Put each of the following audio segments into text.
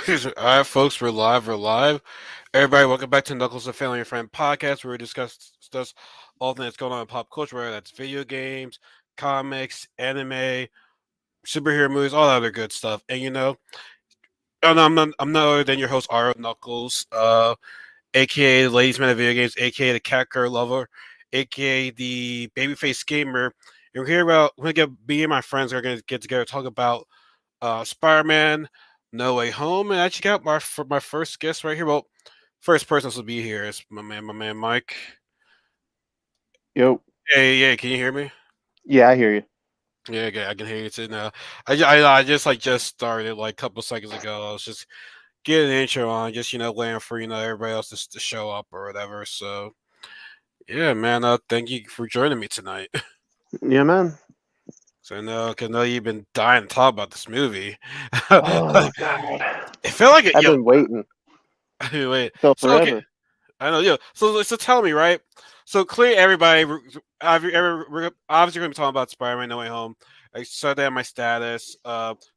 All right, folks, we're live. We're live. Everybody, welcome back to Knuckles and Family and Friend podcast, where we discuss all things that's going on in pop culture, whether that's video games, comics, anime, superhero movies, all that other good stuff. And I'm not other than your host, Aro Knuckles, aka the Ladies Man of Video Games, aka the Cat Girl Lover, aka the Babyface Gamer. And me and my friends are gonna get together talk about Spider-Man, No Way Home, and I actually got my first guest right here. Well, first person to be here is my man Mike. Yo, Hey, yeah, can you hear me? yeah, I hear you. Yeah, okay, I can hear you too now. I just started like a couple seconds ago. I was just getting an intro on, just waiting for everybody else to show up or whatever. So yeah, man. Thank you for joining me tonight. Yeah, man. So cause I know you've been dying to talk about this movie. Oh it God, felt like it, I've been waiting. Wait. Felt So okay, forever. I know, yeah. So tell me, right? So clearly, everybody, we're obviously going to be talking about Spider-Man: No Way Home. I said that in my status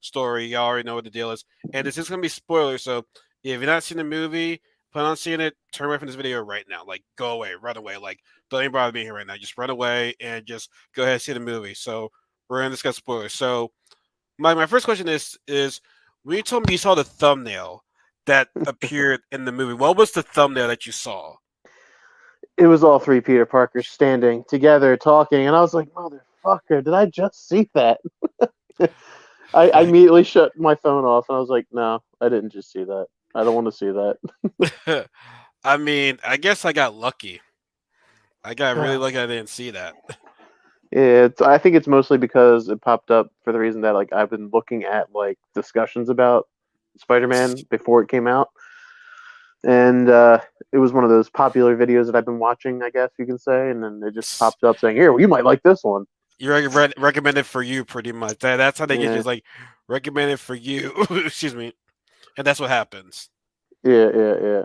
story. Y'all already know what the deal is, and this is going to be spoilers. So if you're not seeing the movie, plan on seeing it. Turn away from this video right now. Like, go away, run away. Like, don't even bother being here right now. Just run away and just go ahead and see the movie. So we're going to discuss spoilers. So my first question is when you told me you saw the thumbnail that appeared in the movie, what was the thumbnail that you saw? It was all three Peter Parkers standing together talking, and I was like, "Motherfucker, did I just see that?" I Like, immediately shut my phone off, and I was like, "No, I didn't just see that. I don't want to see that." I mean, I guess I got lucky. I got really lucky I didn't see that. I think it's mostly because it popped up for the reason that like I've been looking at like discussions about Spider-Man before it came out, and it was one of those popular videos that I've been watching, I guess you can say, and then it just popped up saying, "Here, well, you might like this one." You recommended for you pretty much. That's how they get you. Yeah, Is like recommended for you. Excuse me, and that's what happens. yeah.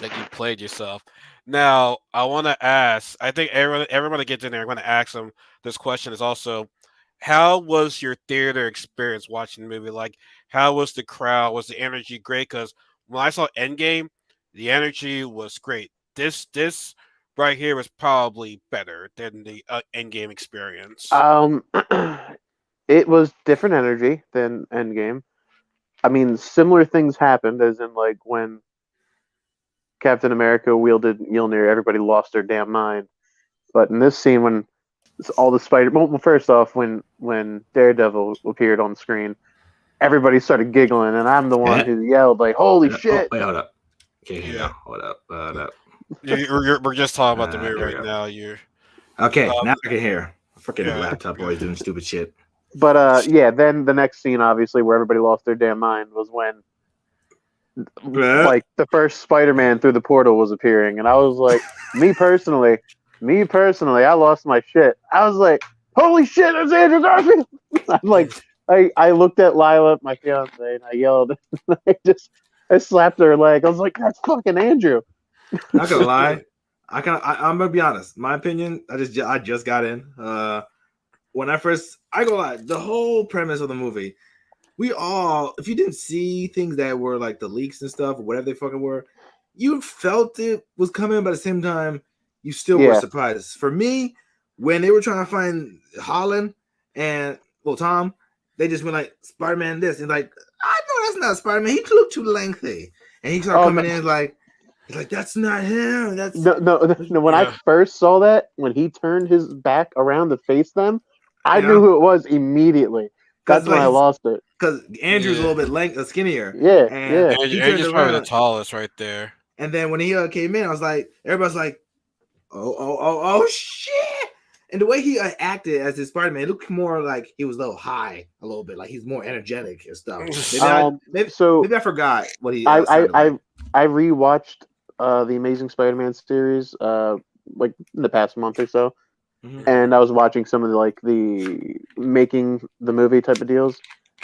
Like you played yourself. Now I want to ask. I think everyone that gets in there, I'm going to ask them this question. Is also, how was your theater experience watching the movie? Like, how was the crowd? Was the energy great? Because when I saw Endgame, the energy was great. This right here was probably better than the Endgame experience. Um, it was different energy than Endgame. I mean, similar things happened, as in like when Captain America wielded Mjolnir, everybody lost their damn mind. But in this scene, when all the spider, well, first off, when Daredevil appeared on screen, everybody started giggling, and I'm the one Yeah. who yelled like, "Holy Oh, shit!" wait, hold up. Can't hear Yeah, now. Hold up. Hold up. we're just talking about the movie There we right go. now. You're Okay, um now I can hear. Freaking yeah. laptop Good. always doing stupid shit. But yeah, then the next scene, obviously, where everybody lost their damn mind was when Yeah. like the first Spider-Man through the portal was appearing, and I was like, me personally, I lost my shit. I was like, holy shit, it's Andrew Garfield! I'm like, I looked at Lila, my fiance, and I yelled. I slapped her leg. I was like, that's fucking Andrew. Not gonna lie. I'm gonna be honest. My opinion. I just got in. When I go lie. The whole premise of the movie. We all, if you didn't see things that were like the leaks and stuff, or whatever they fucking were, you felt it was coming, but at the same time, you still were Yeah. surprised. For me, when they were trying to find Holland and Tom, they just went like Spider Man this and like, I know that's not Spider Man. He looked too lengthy, and he started Oh no, coming in like, he's like that's not him. That's no. When I Yeah. first saw that, when he turned his back around to face them, I knew yeah, who it was immediately. because That's when like I lost it. because Andrew's a Yeah. little bit skinnier, Yeah, and yeah. And he you're turned just probably the around. tallest right there. And then when he came in, I was like, everybody's like, oh shit. And the way he acted as his Spider Man, it looked more like he was a little high, a little bit, like he's more energetic and stuff. Maybe I Um, maybe, so maybe I forgot what he I I sounded like. I rewatched the Amazing Spider-Man series like in the past month or so, Mm-hmm. and I was watching some of the making the movie type of deals,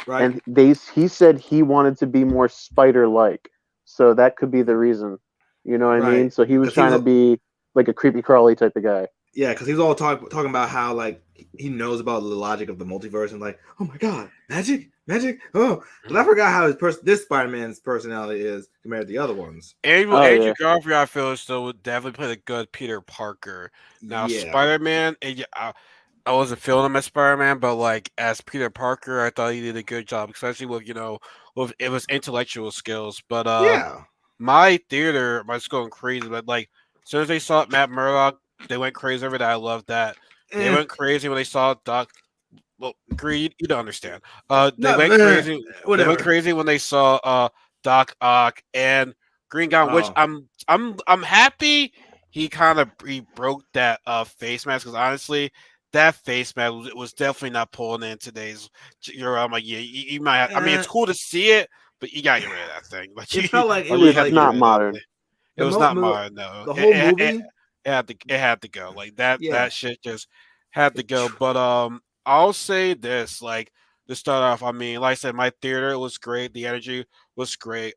Right, and he said he wanted to be more spider-like, so that could be the reason. You know what I mean? right, So he was because he trying was to be like a creepy crawly type of guy. Yeah, because he was all talking about how like he knows about the logic of the multiverse and like, oh my god, magic. Oh, but I forgot how this Spider-Man's personality is compared to the other ones. Oh Andrew yeah, Garfield, I feel still would definitely play a good Peter Parker. Now, Yeah, Spider Man, I wasn't feeling him as Spider Man, but like as Peter Parker, I thought he did a good job, especially with with it was intellectual skills. But yeah, my theater was going crazy. But like as soon as they saw Matt Murdock, they went crazy over that. I love that. They eh, went crazy when they saw Doc. Well, Greed, you don't understand. They not went crazy. They went whatever. crazy when they saw Doc Ock and Green Goblin, which Oh, I'm happy he broke that face mask because honestly, that face mask was definitely not pulling in today's. I'm like, yeah, you might. I mean, eh, it's cool to see it, but you gotta get rid of that thing. Like it felt like it you was it's had to like get not rid of that. modern. It the was not mine. No, the whole movie. it had to go. Like that Yeah, that shit just had to go. But I'll say this, like to start off. I mean, like I said, my theater was great. The energy was great.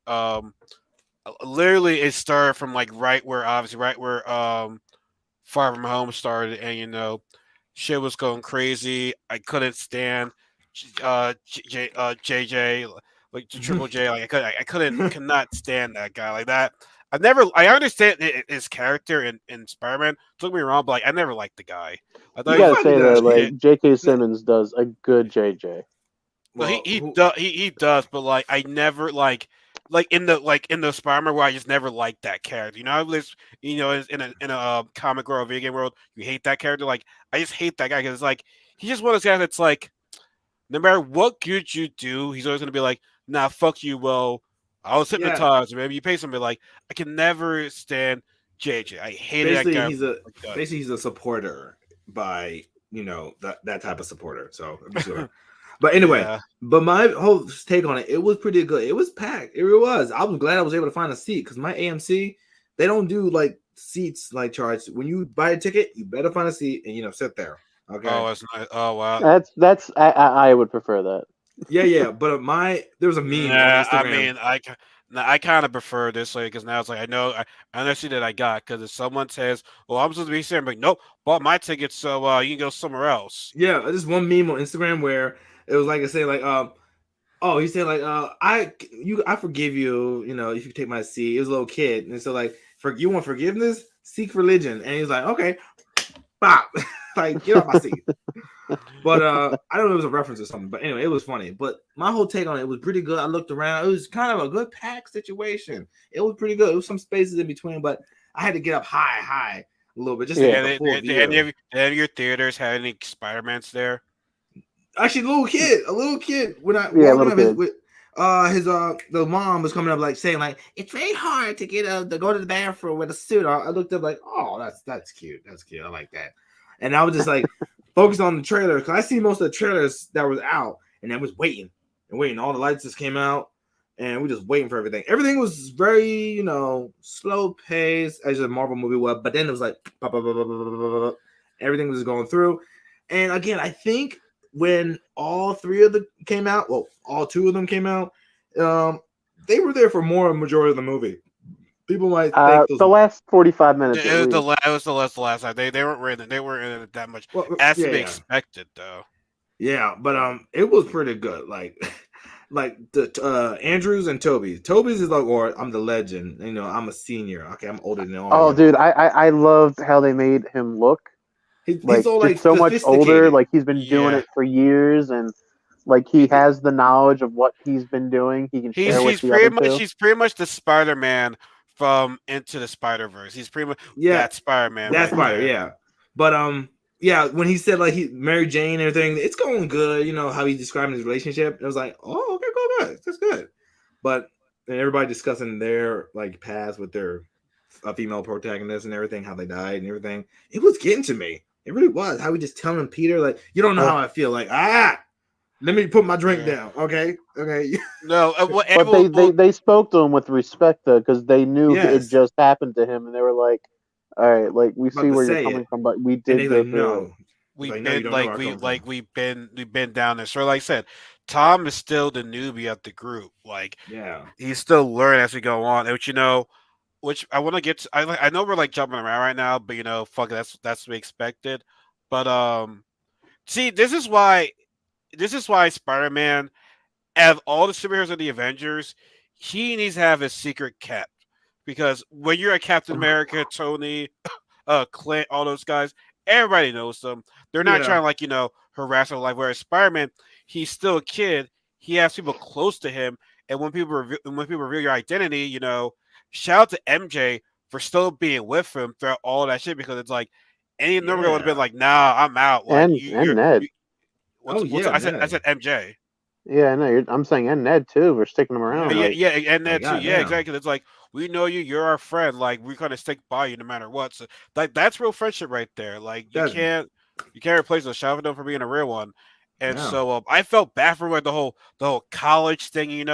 Literally, it started from like right where Far From Home started, and shit was going crazy. I couldn't stand JJ, like the Triple J. Like could not stand that guy like that. I understand his character in Spider Man. Don't get me wrong, but like I never liked the guy. I You thought he gotta probably say though, does. yeah, like J.K. Simmons does a good JJ. well, Well, who? he does, but like I never like in the Spider-Man where I just never liked that character. You know, in a comic or a video game world, you hate that character. Like I just hate that guy because it's like he's just one of those guys that's like no matter what good you do, he's always gonna be like, nah, fuck you. Well, I was Yeah, hypnotized, or maybe you pay somebody. Like I can never stand JJ. I hated that basically guy he's from a the gut. basically he's a supporter by that type of supporter. So I'm sure. But anyway, Yeah. but my whole take on it, it was pretty good. It was packed. It really was. I was glad I was able to find a seat because my AMC, they don't do like seats like charts. When you buy a ticket, you better find a seat and sit there. Okay. Oh, it's nice. Oh wow. That's I would prefer that. Yeah, yeah. But there was a meme on Nah, I Instagram. mean, I kind of prefer this way because now it's like I know see that I got because if someone says, "Well, I'm supposed to be here," I'm like, "Nope, bought my ticket, so you can go somewhere else." Yeah, there's one meme on Instagram where it was like I say like oh, he said like I forgive you, if you take my seat. It was a little kid, and so like for you want forgiveness, seek religion, and he's like okay, bop, like get off my seat. But I don't know if it was a reference or something. But anyway, it was funny. But my whole take on it was pretty good. I looked around. It was kind of a good pack situation. It was pretty good. It was some spaces in between, but I had to get up high a little bit just to Yeah. get the full view. Did any of your theaters have any Spider-Mans there? Actually, a little kid, when I Yeah, walking little up kids. his the mom was coming up like saying like it's very hard to get to go to the bathroom with a suit. I looked up like, oh, that's cute. That's cute. I like that. And I was just like focused on the trailer because I see most of the trailers that was out, and I was waiting and waiting. All the lights just came out, and we just waiting for everything. Everything was very slow pace as a Marvel movie was, but then it was like everything was going through. And again, I think when all three of them came out, well, all two of them came out, they were there for more majority of the movie. People might think those. The last 45 minutes at It was least. the last time they weren't in it that much Well, as to yeah, be yeah, expected though. yeah. But it was pretty good. Like, like the Andrews and Toby's. Toby's is like, or I'm the legend. I'm a senior. Okay, I'm older than all Oh, y'all. dude, I loved how they made him look He's like all just like so much older. sophisticated. Like he's been doing Yeah, it for years, and like he He, has the knowledge of what he's been doing. He can share with the other two. he's pretty much the Spider-Man from Into the Spider-Verse. He's pretty much yeah, that Spider-Man that's right Spider. there. Yeah, but yeah, when he said like he Mary Jane and everything, it's going good. How he described his relationship. It was like, oh, okay, good, that's good. But and everybody discussing their like past with their female protagonists and everything, how they died and everything. It was getting to me. It really was. How we just telling Peter like, you don't know Uh, how I feel. Like let me put my drink Yeah. down. Okay, okay. No, but they spoke to him with respect though, because they knew it Yes, just happened to him, and they were like, "All right, like we about see to where you're say coming it, from, but we and did they go like through it." no. It's like no, you don't know where I come from. we've been down this. So like I said, Tom is still the newbie of the group. Like Yeah. he's still learning as we go on. And which I want to get to. I know we're like jumping around right now, but fuck it, that's to be expected. But see, this is why Spider-Man, out of all the superheroes of the Avengers, he needs to have his secret kept. Because when you're a Captain America, Tony, Clint, all those guys, everybody knows them. They're not Yeah. trying to harass him. Like whereas Spider-Man, he's still a kid. He has people close to him, and when people reveal your identity, shout out to MJ for still being with him throughout all that shit. Because it's like any number would have been Yeah. like, nah, I'm out. Like And Ned. what's Yeah, I said Ned. MJ. Yeah, no, I'm saying and Ned too. We're sticking them around. Yeah, Yeah. Like, yeah, and Like, that too. Yeah, goddamn. exactly. It's like we know you. You're our friend. Like we're gonna stick by you no matter what. So that's real friendship right there. Like you That can't replace a Shavadon for being a real one. And yeah. so I felt bad for like the whole college thing. Even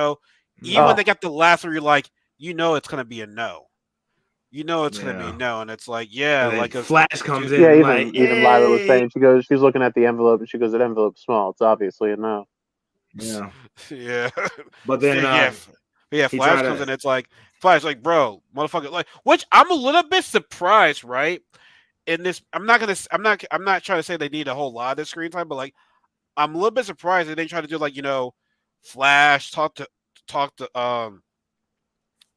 when oh, they got the last one, you're like, it's gonna be a no. It's gonna be a Yeah. no, and it's like, yeah, And then like 'cause Flash comes dude, in yeah. and like, Even Lila was yay. saying she's looking at the envelope and she goes, "That envelope's small. It's obviously a no." Yeah. yeah, But then yeah, yeah. he Flash tried comes to in. It's like Flash, like, bro, motherfucker, like, which I'm a little bit surprised, right? In this, I'm not trying to say they need a whole lot of screen time, but like, I'm a little bit surprised that they try to do like, Flash talk to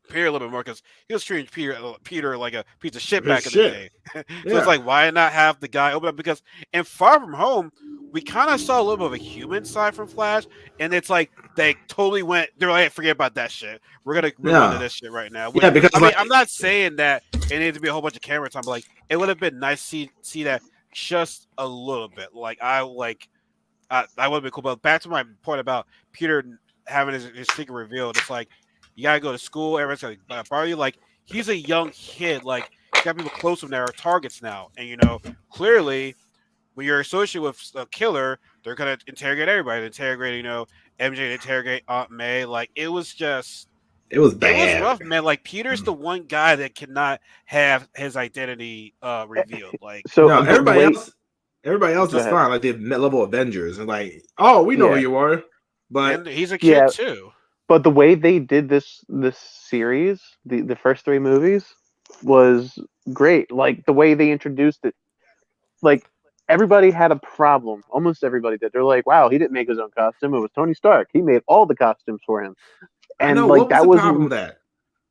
Peter a little bit more because he was treating Peter like a piece of shit his back in the shit. day. So it's Yeah. like, why not have the guy open up? Because in Far From Home, we kind of saw a little bit of a human side from Flash, and it's like they totally went. They're like, hey, forget about that shit. We're gonna move on to Yeah. this shit right now. Yeah, Which because I mean, like I'm not saying that it needs to be a whole bunch of camera time, but like it would have been nice to see that just a little bit. Like I would have been cool. But back to my point about Peter having his secret revealed, it's like you gotta go to school. Everyone's gonna bother you. Like he's a young kid. Like he's got people close to him that are targets now, and clearly when you're associated with a killer, they're gonna interrogate everybody. They interrogate MJ, they interrogate Aunt May. Like it was it was bad. rough, man. Like Peter's the one guy that cannot have his identity revealed. Like So No, the way, everybody else go is ahead. fine. Like the mid-level Avengers and like, oh, we know who Yeah, you are. But and he's a kid yeah. too. But the way they did this series, the first three movies, was great. Like the way they introduced it, like everybody had a problem. Almost everybody did. They're like, "Wow, he didn't make his own costume. It was Tony Stark. He made all the costumes for him." I And know like what was that the was problem with that?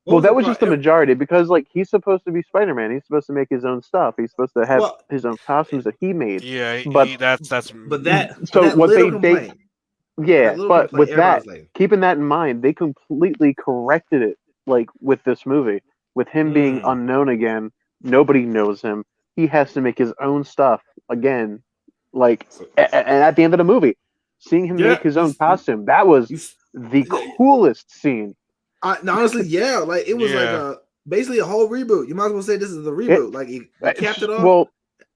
What well, was that the was just the problem? majority because like he's supposed to be Spider Man. He's supposed to make his own stuff. He's supposed to have Well, his own costumes that he made. Yeah, But that's but so that what little they complaint, yeah, but with everybody that, was like, keeping that in mind, they completely corrected it. Like with this movie, with him being mm, unknown again, nobody knows him. He has to make his own stuff again. Like, so, and at the end of the movie, seeing him yeah, make his own costume, that was you, the coolest scene. honestly, yeah, like it was like yeah. basically a whole reboot. You might as well say this is a It, reboot. Like he capped it off. well,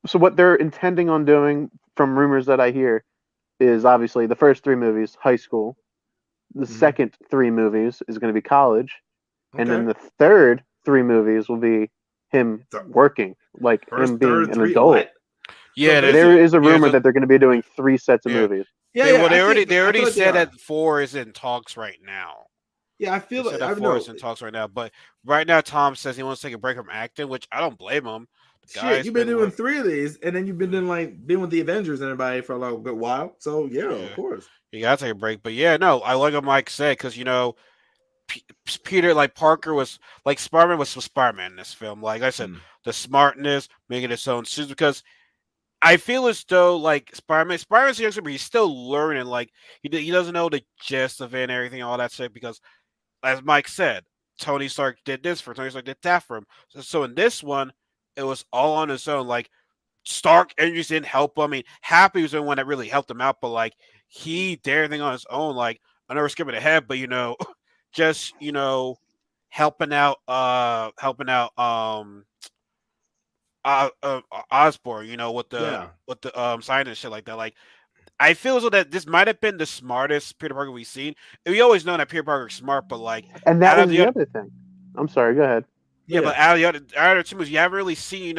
so what they're intending on doing, from rumors that I hear, is obviously the first three movies, high school. The Mhm. second three movies is going to be college, and then Okay, the third three movies will be him so working, like him first, being third, an three, adult. what? So Yeah, There basically, is a yeah, rumor that they're going to be doing three sets of yeah. movies. yeah, They yeah. well, they I feel already like they said are. that 4 is in talks right now. Yeah, I They feel said like I that 4 is know. in talks right now, but right now Tom says he wants to take a break from acting, which I don't blame him. The Shit, guy's you've been been doing work. 3 of these, and then you've been doing like been with the Avengers and everybody for like a good while. So yeah, of Yeah, course. you gotta take a break. But yeah, no, I like what Mike said because P- Peter, like Parker was like Spider-Man was Spider-Man in this film. Like I said, Hmm. the smartness, making his own suits because I feel as though like Spider-Man's a youngster, but he's still learning. Like he doesn't know the gist of it and everything, all that shit. Because as Mike said, Tony Stark did this for him, Tony Stark did that for him. So in this one, it was all on his own. Like Stark and just didn't help him. I mean, Happy was the one that really helped him out, but like he did everything on his own. Like I know we're skipping ahead, but just helping out Osborn, with the Yeah, sign and shit like that. Like I feel as though that this might have been the smartest Peter Parker we've seen. And we always know that Peter Parker's smart, but like And that out of was the the other other thing. I'm sorry, go ahead. yeah, yeah. but out of the two movies, you haven't really seen,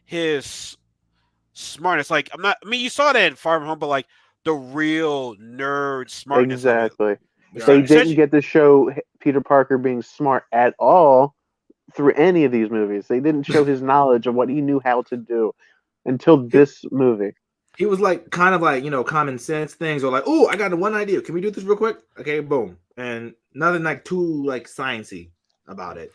his smartness. Like I mean you saw that in Far From Home, but like the real nerd smartness of it. Exactly. Got They it. didn't Essentially get to show Peter Parker being smart at all through any of these movies. They didn't show his knowledge of what he knew how to do until this movie. He was like kind of like common sense things, or like, oh, I got one idea. Can we do this real quick? Okay, boom, and nothing like too like sciencey about it.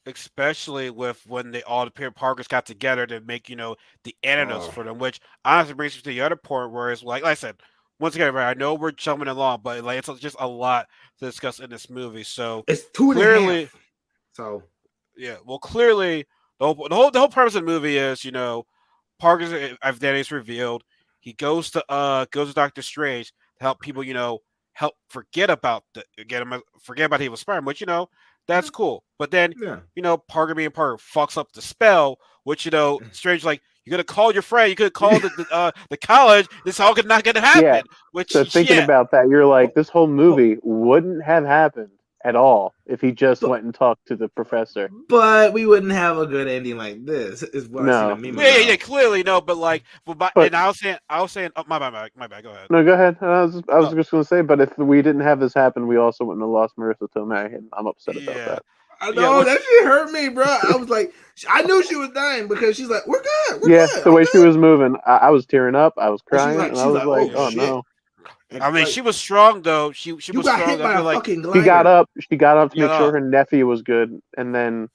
Especially with when all the Peter Parkers got together to make the antidotes Oh, for them, which honestly brings me to the other point where it's like I said, once again, right, I know we're jumping along, but like it's just a lot to discuss in this movie. So it's 2.5. clearly, So yeah, well, clearly the whole premise of the movie is Parker's identity is revealed. He goes to Doctor Strange to help people help forget about he was Spider-Man, which that's cool. But then yeah. Parker being Parker fucks up the spell, which Strange like you could have called your friend, you could have called the college. This all not gonna happen. Yeah. Which So thinking about that, you're like, this whole movie wouldn't have happened at all if he just But- went and talked to the professor. But we wouldn't have a good ending like this. Is what I see No. the meme. yeah, clearly no, but like, and I was saying, oh, my bad, go ahead. No, go ahead. I was just going to say, but if we didn't have this happen, we also wouldn't have lost Marissa Tomei, and I'm upset about that. I know that shit hurt me, bro. I was like, I knew she was dying because she's like, we're good. We're good. The way she was moving, I was tearing up. I was crying, like- and I was like, oh shit. no. I mean, she was strong though. She was You got strong. hit by a like, fucking glider. She got up to Got make sure up. her nephew was good, and then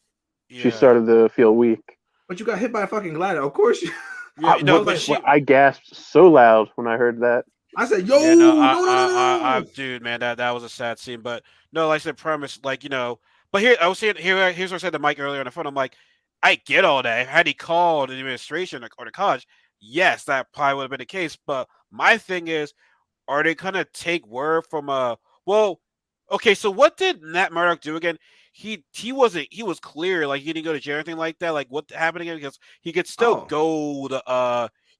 she yeah. started to feel weak. But you got hit by a fucking glider. Of course. Yeah, I gasped so loud when I heard that. I said, yo, Yeah, no. Dude, man, that was a sad scene. But no, like I said, premise, like But here I was saying, here's what I said to Mike earlier on the phone. I'm like, I get all that. Had he called the administration or the college, yes, that probably would have been the case. But my thing is, are they gonna take word from well, okay, so what did Matt Murdock do again? He was clear, like he didn't go to jail or anything like that. Like what happened again? Because he could still go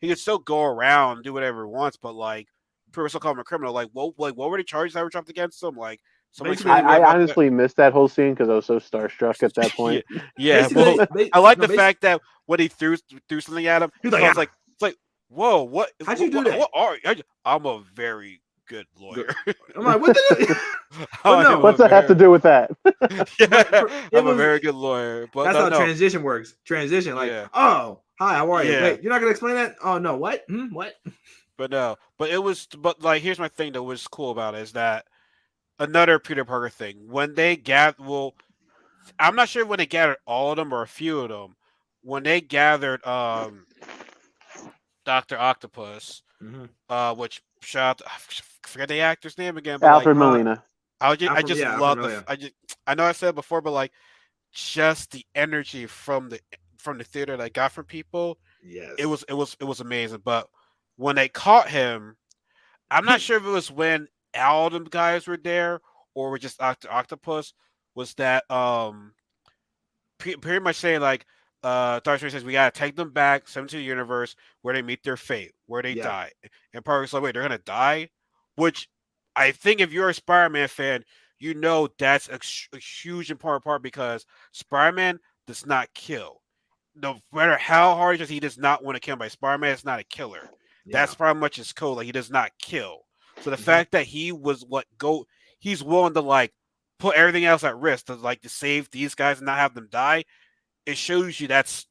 around, do whatever he wants, but like people still call him a criminal. Like what were the charges that were dropped against him? Like I honestly missed that whole scene because I was so starstruck at that point. yeah. Well, I like the fact that when he threw something at him, he's like, like, it's like, whoa, what? How'd you do that? What are you? I'm a very good lawyer. I'm like, what the? No, what's that have to do with that? I'm a very good lawyer. But that's how transition works. Transition, like, oh, hi, how are you? Wait, you're not gonna explain that? Oh no, what? What? But no, but like, here's my thing that was cool about it is that another Peter Parker thing when they I'm not sure when they gathered all of them or a few of them. When they gathered Dr. Octopus, which shout out, I forget the actor's name again, but Alfred Molina. I just love I know I said it before, but like just the energy from the theater that I got from people. Yes. It was amazing. But when they caught him, I'm not sure if it was when all them guys were there or were just Octopus. Was that pretty much saying like Doctor Strange says we gotta take them back, send them to the universe where they meet their fate, where they die. And Parker's like, wait, they're gonna die? Which I think if you're a Spider-Man fan, you know that's a huge important part because Spider-Man does not kill. No matter how hard he does not want to kill by Spider-Man is not a killer. Yeah. That's pretty much his code. Like he does not kill. So the fact that he's willing to like put everything else at risk to save these guys and not have them die, it shows you that's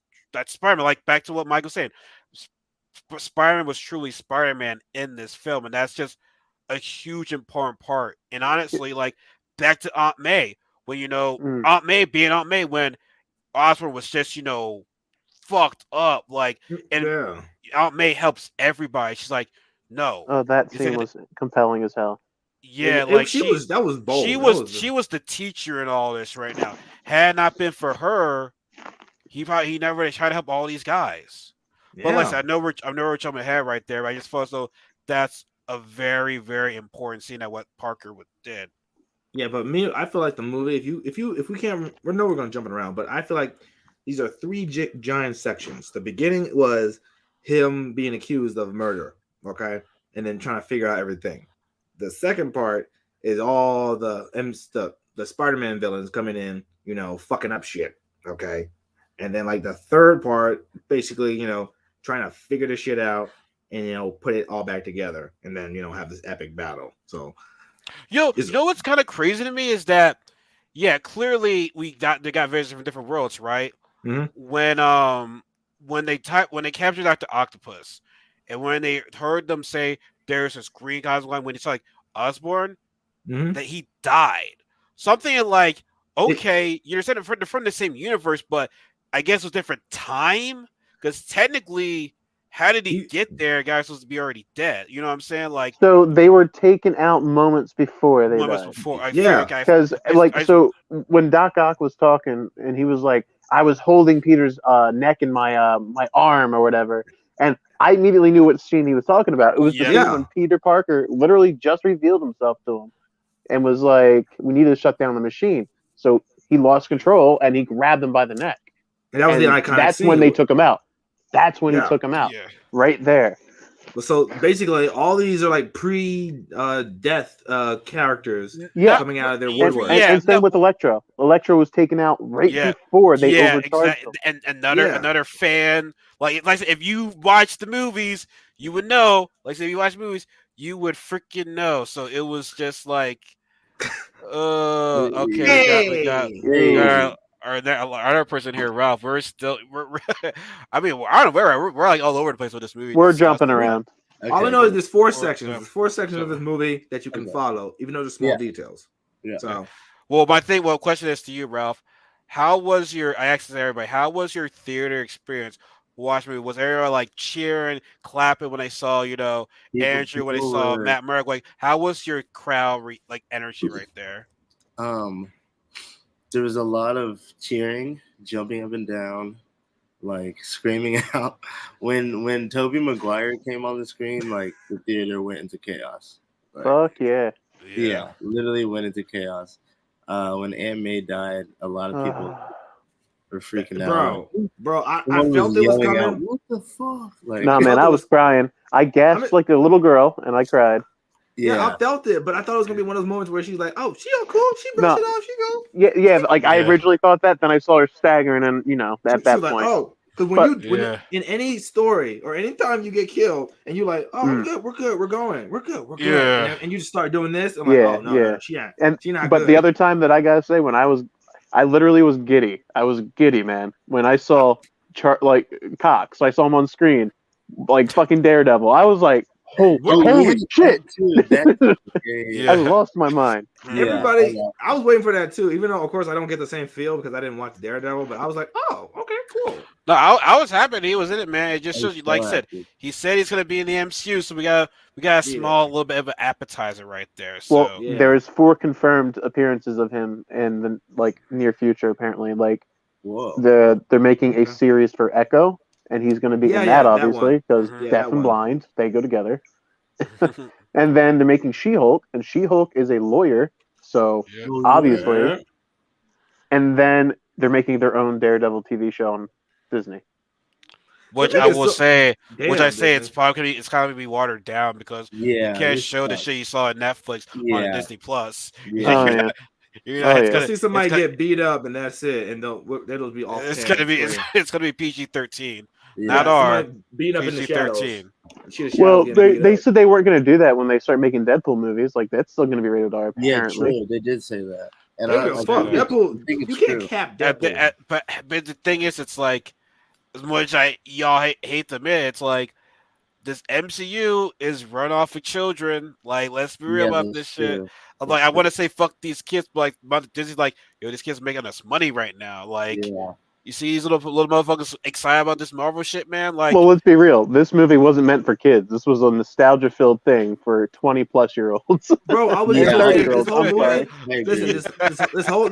Spider-Man. Like back to what Michael was saying, Spider-Man was truly Spider-Man in this film, and that's just a huge important part. And honestly, like back to Aunt May, when Aunt May being Aunt May when Osborn was just fucked up, like, and Aunt May helps everybody. She's like, no. Oh, that scene was compelling as hell. Yeah, that was bold. She was the teacher in all this right now. Had not been for her, he never really tried to help all these guys. Yeah. But like I said, I know we're jumping ahead right there. But I just feel as though that's a very, very important scene at what Parker did. Yeah, but I feel like the movie. If we can't, we're going jumping around, but I feel like these are three giant sections. The beginning was him being accused of murder, okay, and then trying to figure out everything. The second part is all the Spider-Man villains coming in, fucking up shit, okay, and then like the third part, basically, trying to figure this shit out and put it all back together, and then have this epic battle. So, you know what's kind of crazy to me is that yeah, clearly they got visions from different worlds, right? Mhm. When they captured Dr. Octopus, and when they heard them say there's this green cosmoline, when it's like Osborn, Mhm. that he died. Something like, It, okay, you understand they're from the same universe, but I guess it was different time because technically, how did he he, get there? The guy's supposed to be already dead. You know what I'm saying? Like So they were taken out moments before they moments died. before. I figured, yeah. okay, Because like I so when Doc Ock was talking and he was like, I was holding Peter's neck in my arm or whatever, and I immediately knew what scene he was talking about. It was the yeah, scene Yeah. when Peter Parker literally just revealed himself to him and was like, "We need to shut down the machine." So he lost control and he grabbed him by the neck, And that was the and iconic that's when scene. they took him out. That's when he Yeah. took him out, yeah, right there. So basically, all these are like pre-death characters Yeah, not coming out of their and, woodwork. and, yeah, and no, same with Electro. Electro was taken out right yeah, before they yeah, overcharged exactly. him. And Yeah. another fan, like I said, if you watch the movies, you would know. Like I said, if you watch movies, you would freaking know. So it was just like, okay, Hey. we got Yay. our other person here, Ralph. We're I mean, I don't know, we're like all over the place with this movie We're jumping discussing. Yeah. around. All I Okay. know is there's four Or, sections. There's four sections of so, this movie that you can Okay. follow, even though there's small Yeah. details. Yeah. So well, question is to you, Ralph. I asked this to everybody, how was your theater experience watching movie? Was everyone like cheering, clapping when they saw, Andrew, when they People saw were Matt Murdock? Like, how was your crowd like energy right there? um there was a lot of cheering, jumping up and down, like screaming out. When Toby Maguire came on the screen, like the theater went into chaos. Like Fuck yeah. Yeah. literally went into chaos. When Aunt May died, a lot of people were freaking out. Like bro, I someone was felt it was yelling out, coming. "What the fuck?" Like Nah, I man, felt I it was was. crying. I I mean, gasped like a little girl, and I cried. yeah, I yeah, felt it, but I thought it was gonna be one of those moments where she's like, "Oh, she all cool. She brushed No, it off. She go." yeah. Like I Yeah. originally thought that, then I saw her staggering, and at She was that like, point. "Oh." Because But when Yeah. in any story or anytime you get killed and you're like, "Oh, I'm mm, good, we're good, we're going, we're good, we're good," Yeah. and you just start doing this, I'm like, yeah, "Oh no, yeah. no, And she not but the good." other time that I gotta say, I literally was giddy. I was giddy, man, when I saw like Cox. I saw him on screen, like fucking Daredevil. I was like, Bro, holy shit! that too. That I Yeah. lost my mind. yeah. everybody, I was waiting for that too. Even though, of course, I don't get the same feel because I didn't watch Daredevil, but I was like, "Oh, okay, cool." No, I was happy that he was in it, man. It just I shows was you, like I so said, happy. he said he's gonna be in the MCU, so we got a Yeah, small little bit of an appetizer right there. Well, So yeah. there's 4 confirmed appearances of him in the like near future. Apparently, like Whoa. they're making a Okay. series for Echo, and he's going to be in that Yeah, that obviously one. because mhm. Yeah, deaf that and one. blind they go together. And then they're making She-Hulk, and She-Hulk is a lawyer, so Yeah. Oh obviously. yeah. And then they're making their own Daredevil TV show on Disney. Which Look I at will so say, damn it's Disney. probably it's kind of be watered down because you Yeah. can't This show the sucks. shit you saw on Netflix on Yeah. Disney Plus. Oh Yeah. yeah, oh It's yeah. You'll gonna see it's somebody gonna get beat up and that's it, and it'll be off it's gonna camera be for you. it's gonna be PG-13, not Yeah, Yeah. R, somebody beat up in the shadows. PG-13. You see the shadows Well, getting they beat they up. said they weren't going to do that when they start making Deadpool movies. Like that's still going to be rated R Yeah. apparently. True. They did say that, and They don't give a I fuck. think Yeah. Deadpool, you it's can't true. cap Deadpool. But the thing is, it's like as much y'all hate to admit, it's like this MCU is run off of children. Like, let's be real Yeah. about this That's shit. true. I'm like, That's I true. want to say fuck these kids, but like, Disney's like, yo, these kids making us money right now. Like, Yeah. you see these little motherfuckers excited about this Marvel shit, man. Like, Well, let's be real. This movie wasn't meant for kids. This was a nostalgia-filled thing for 20-plus-year-olds Bro, I was and just Yeah. I saying this 30-year-olds. whole agree. I'm sorry. movie. I Listen, agree. this whole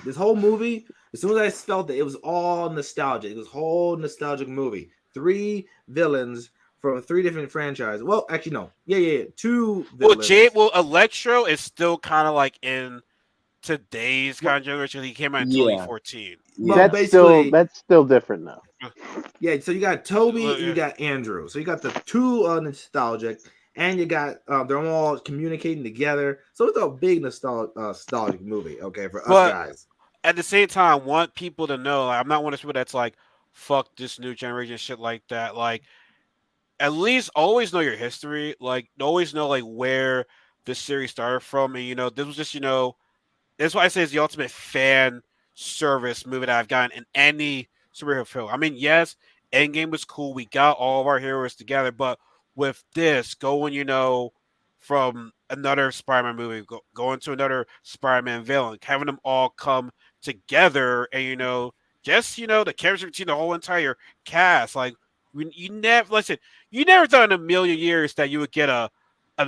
this whole movie. As soon as I felt it, it was all nostalgia. It was whole nostalgic movie. 3 villains from 3 different franchises. Well, actually, no. Yeah. 2 villains. Electro is still kind of like in today's Well, kind of generation. He came out in Yeah. 2014. well, Yeah. basically, That's still different though. yeah. So you got Toby Well, and you yeah. got Andrew. So you got the 2 nostalgic, and you got they're all communicating together. So it's a big nostalgic movie. Okay, for us But guys. at the same time, I want people to know, like, I'm not one of those people that's like, fuck this new generation shit like that. Like, at least always know your history. Like, always know like where this series started from, and this was just That's why I say it's the ultimate fan service movie that I've gotten in any superhero film. I mean, yes, Endgame was cool. We got all of our heroes together, but with this going, from another Spider-Man movie, going to another Spider-Man villain, having them all come together, and just the chemistry between the whole entire cast, like you never listen, you never thought in a million years that you would get a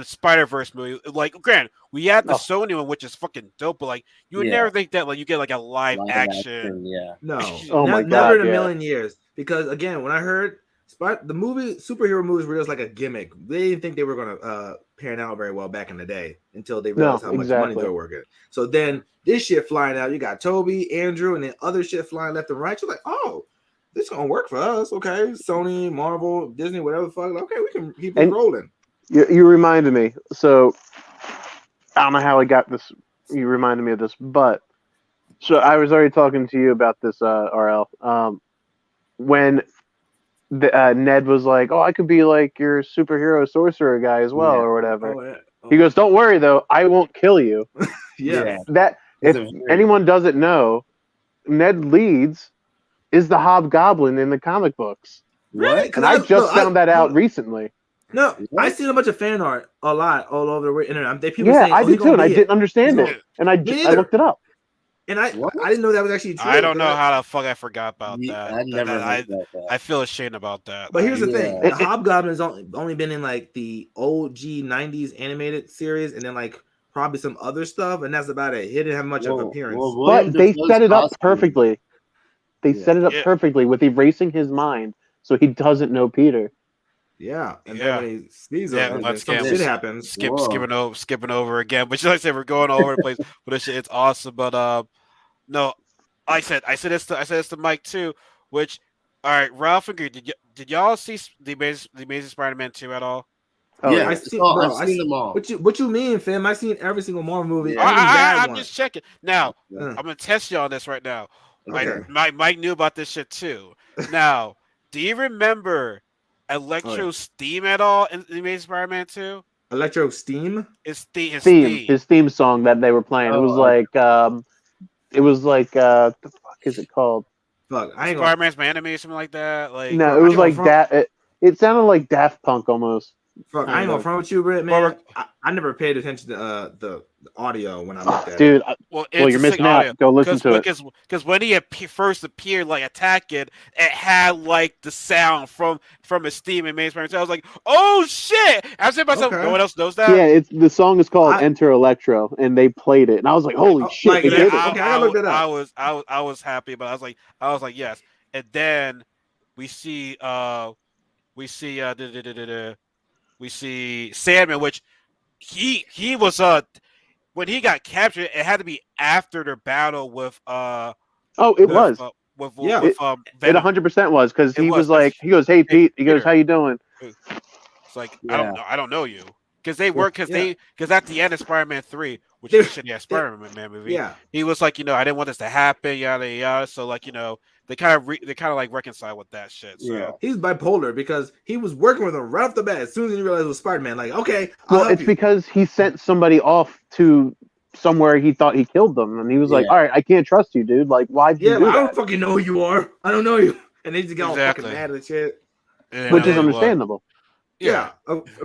Spider-Verse movie. Like, granted, we had the Oh. Sony one, which is fucking dope, but like you would Yeah. never think that like you get like a live action. Yeah. No, Oh my never God, in a yeah. million years. Because again, when I heard the movie superhero movies were just like a gimmick. They didn't think they were gonna pan out very well back in the day until they realized how much money they were working. So then this shit flying out, you got Toby, Andrew, and then other shit flying left and right. You're like, oh, this is gonna work for us. Okay, Sony, Marvel, Disney, whatever the fuck. Okay, we can keep it rolling. You reminded me. So I don't know how I got this. You reminded me of this, but so I was already talking to you about this, RL. When Ned was like, "Oh, I could be like your superhero sorcerer guy as well, or whatever." Oh, yeah. He goes, "Don't worry though, I won't kill you." Yeah. That if anyone doesn't know, Ned Leeds is the Hobgoblin in the comic books. Really? And I just found that out recently. No, I seen a bunch of fan art a lot all over the internet. People Yeah, saying, I did too, and I didn't understand it, and I looked it up. And I didn't know that was actually true. I don't know how the fuck I forgot about that. I never heard about that. I feel ashamed about that. But here's the thing: the Hobgoblin's only been in like the OG '90s animated series, and then like probably some other stuff, and that's about it. He didn't have much of an appearance. But they set it up perfectly. They set it up perfectly with erasing his mind, so he doesn't know Peter. Yeah, and then when he sees him, some shit happens. Skipping over again. But like I said, we're going all over the place. But this shit, it's awesome. But no, I said this to Mike too. Which, all right, Ralph and Green, did y'all see the Amazing Spider-Man 2 at all? Oh, yeah, I've seen them all. What you mean, fam? I've seen every single Marvel movie. I'm just checking. Now, I'm gonna test you on this right now. Okay. Mike knew about this shit too. Now, do you remember Electro Steam at all in the Amazing Spider-Man 2? Electro Steam? His theme song that they were playing. It was like what the fuck is it called? Fuck, Spider-Man's My Enemy or something like that. Like no, it was like that. It sounded like Daft Punk almost. Fuck, I ain't gonna front with you, Britt, man. I never paid attention to the audio when I looked at it. Well, you're missing out. Go listen to it. Because when he first appeared, like attacking, it had like the sound from his Steam and Main Spider-Man. I was like, oh shit! I said to myself, no one else knows that. Yeah, the song is called Enter Electro, and they played it, and I was like, holy shit! Like, they did it. I looked it up. I was happy, but I was like yes. And then we see we see Sandman, which he was when he got captured, it had to be after their battle with it was. It 100% was, because he was like, he goes, "Hey Pete," he goes, "How you doing?" It's like I don't know you, because they were because at the end of Spider-Man 3, which is a shitty Spider-Man movie, he was like, I didn't want this to happen, yada yada. So like they kind of like reconcile with that shit. So he's bipolar because he was working with him right off the bat. As soon as he realized it was Spider-Man, like, okay, it's because he sent somebody off to somewhere he thought he killed them, and he was like, "All right, I can't trust you, dude. Like, why'd you do that? I don't fucking know who you are. I don't know you." And they just got all fucking mad and shit, which is understandable. Yeah,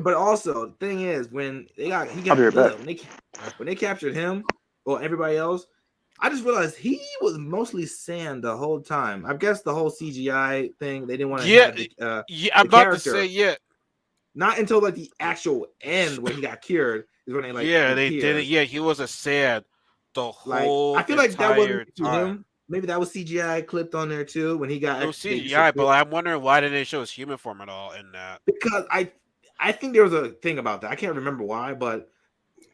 but also the thing is when he got killed, when they captured him or everybody else. I just realized he was mostly sand the whole time. I guess the whole CGI thing, they didn't want to I'm about to say not until like the actual end when he got cured is when they like they did it. Yeah, he was a sand the whole I feel like that wasn't him. Maybe that was CGI clipped on there too when he got CGI, but I'm wondering why didn't they show his human form at all in that? Because I think there was a thing about that. I can't remember why, but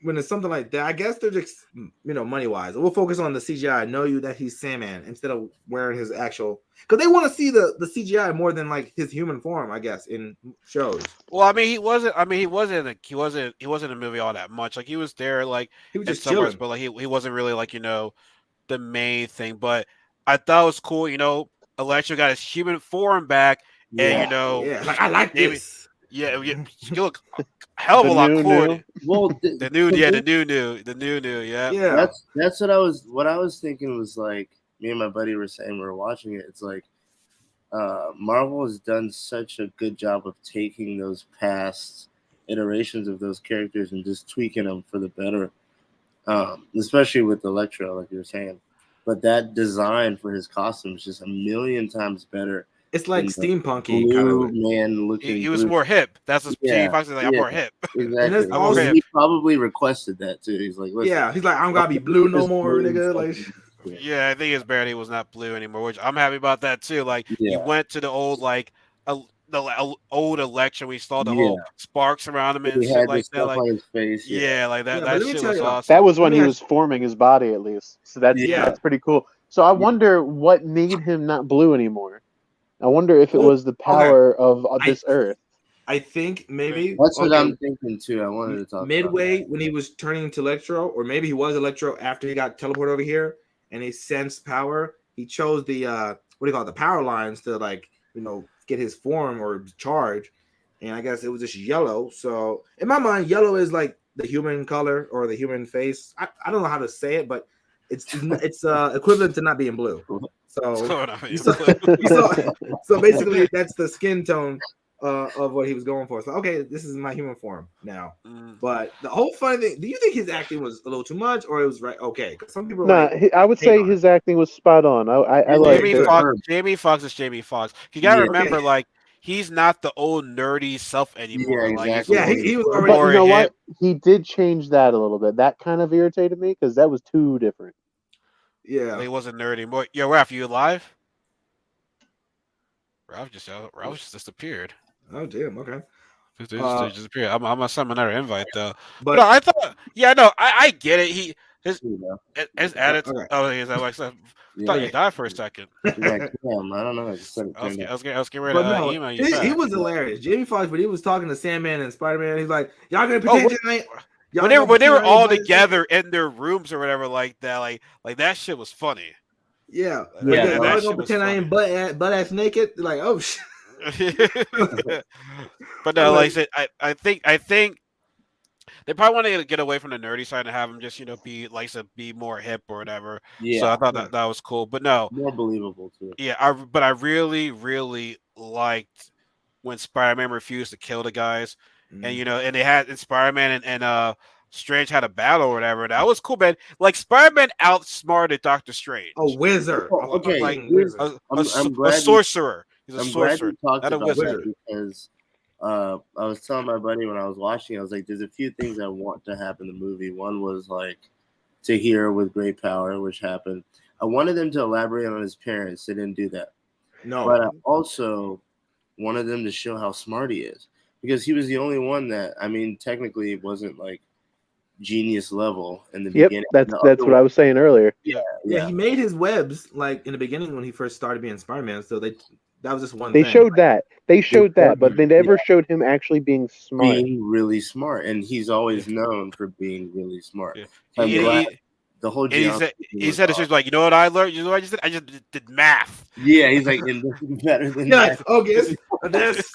when it's something like that, I guess they're just money wise. We'll focus on the CGI. Know you that he's Sandman instead of wearing his actual, because they want to see the CGI more than like his human form, I guess, in shows. Well, I mean, he wasn't in the movie all that much. Like he was there, like he was just chilling, but like he wasn't really like the main thing. But I thought it was cool. Electro got his human form back, and like I like this. Yeah, look, hell of a The lot new, cooler. new? Well, The new, yeah, the new, yeah. Yeah. that's what I was thinking was like. Me and my buddy were saying we were watching it. It's like Marvel has done such a good job of taking those past iterations of those characters and just tweaking them for the better. Especially with Electro, like you were saying. But that design for his costume is just a million times better. It's like than the steampunky kind blue of. man looking. He was blue. more hip. That's what Jamie Yeah, Foxx is like. I'm yeah. more hip. Exactly. I'm more hip. He probably requested that too. He's like, listen, Yeah, he's like, I don't gotta be blue no more, nigga. Like, Yeah, I think his Barry was not blue anymore, which I'm happy about that too. Like he Yeah. went to the old old election. We saw the Yeah. whole sparks around him and he shit had like the that. stuff Like on his face. yeah, like that. Yeah, but That let me shit tell was you, awesome. That was when Let he me was forming his body, at least. So that's Yeah. that's pretty cool. So I wonder what made him not blue anymore. I wonder if it was the power of this Earth. I think maybe That's what I'm thinking too. I wanted to talk midway about when he was turning into Electro, or maybe he was Electro after he got teleported over here and he sensed power. He chose the what do you call it, the power lines to get his form or charge, and I guess it was just yellow. So in my mind, yellow is like the human color or the human face. I don't know how to say it, but it's equivalent to not being blue. So basically that's the skin tone of what he was going for. So okay, this is my human form now. But the whole funny thing, do you think his acting was a little too much, or it was right? Okay, because some people I would say his acting was spot on. I like Jamie Foxx is Jamie Foxx. You gotta remember, like he's not the old nerdy self anymore. Yeah, exactly. He was already. But you know what? He did change that a little bit. That kind of irritated me because that was too different. Yeah, like, he wasn't nerdy anymore. Yo, Ralph, you alive? Ralph just disappeared. Oh damn. Okay. Just disappeared. I'm gonna send another invite though. But no, I thought, I get it. His attitude. Okay. Oh, is that like? I thought you died for a second. I don't know. I was getting ready to email you. He was hilarious, Jamie Foxx. But he was talking to Sandman and Spider-Man. He's like, "Y'all gonna pretend tonight." When they were all together in their rooms or whatever like that, like that shit was funny. Yeah, that gonna pretend I ain't butt ass naked. Like, oh shit. But no, like I said, I think they probably wanted to get away from the nerdy side and have him just be more hip or whatever. Yeah, so I thought that was cool. But no, more believable too. Yeah, I really liked when Spider-Man refused to kill the guys, and and they had Spider-Man and Strange had a battle or whatever. That was cool, man. Like Spider-Man outsmarted Doctor Strange. A wizard. Okay, a sorcerer. He's a sorcerer, not a wizard. Because I was telling my buddy when I was watching, I was like, "There's a few things I want to happen in the movie." One was like to hear with great power, which happened. I wanted them to elaborate on his parents. They didn't do that. No, but I also wanted them to show how smart he is because he was the only one that technically wasn't like genius level in the beginning. That's what I was saying earlier. Yeah. He made his webs like in the beginning when he first started being Spider-Man. So that was just one. They showed that, but they never showed him actually being smart. Being really smart, and he's always known for being really smart. Yeah. The whole he said it's like, you know what I learned? You know what I just did? I just did math. Yeah, he's like, and this is better than that. Okay, this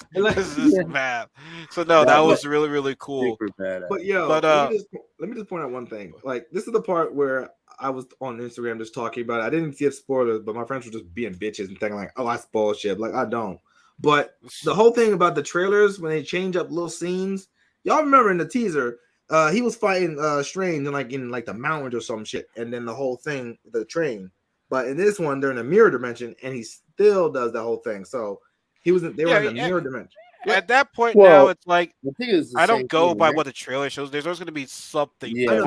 is math. So no, that was really, really cool. But let me just point out one thing. Like, this is the part where I was on Instagram just talking about it. I didn't see spoilers, but my friends were just being bitches and thinking like, oh, I spoil shit. Like, I don't. But the whole thing about the trailers when they change up little scenes, y'all remember in the teaser, he was fighting Strange in the mountains or some shit, and then the whole thing, the train. But in this one, they're in a mirror dimension, and he still does that whole thing. So they were in the mirror dimension. At that point now, it's like I don't go thing, by right? what the trailer shows. There's always going to be something. Yeah,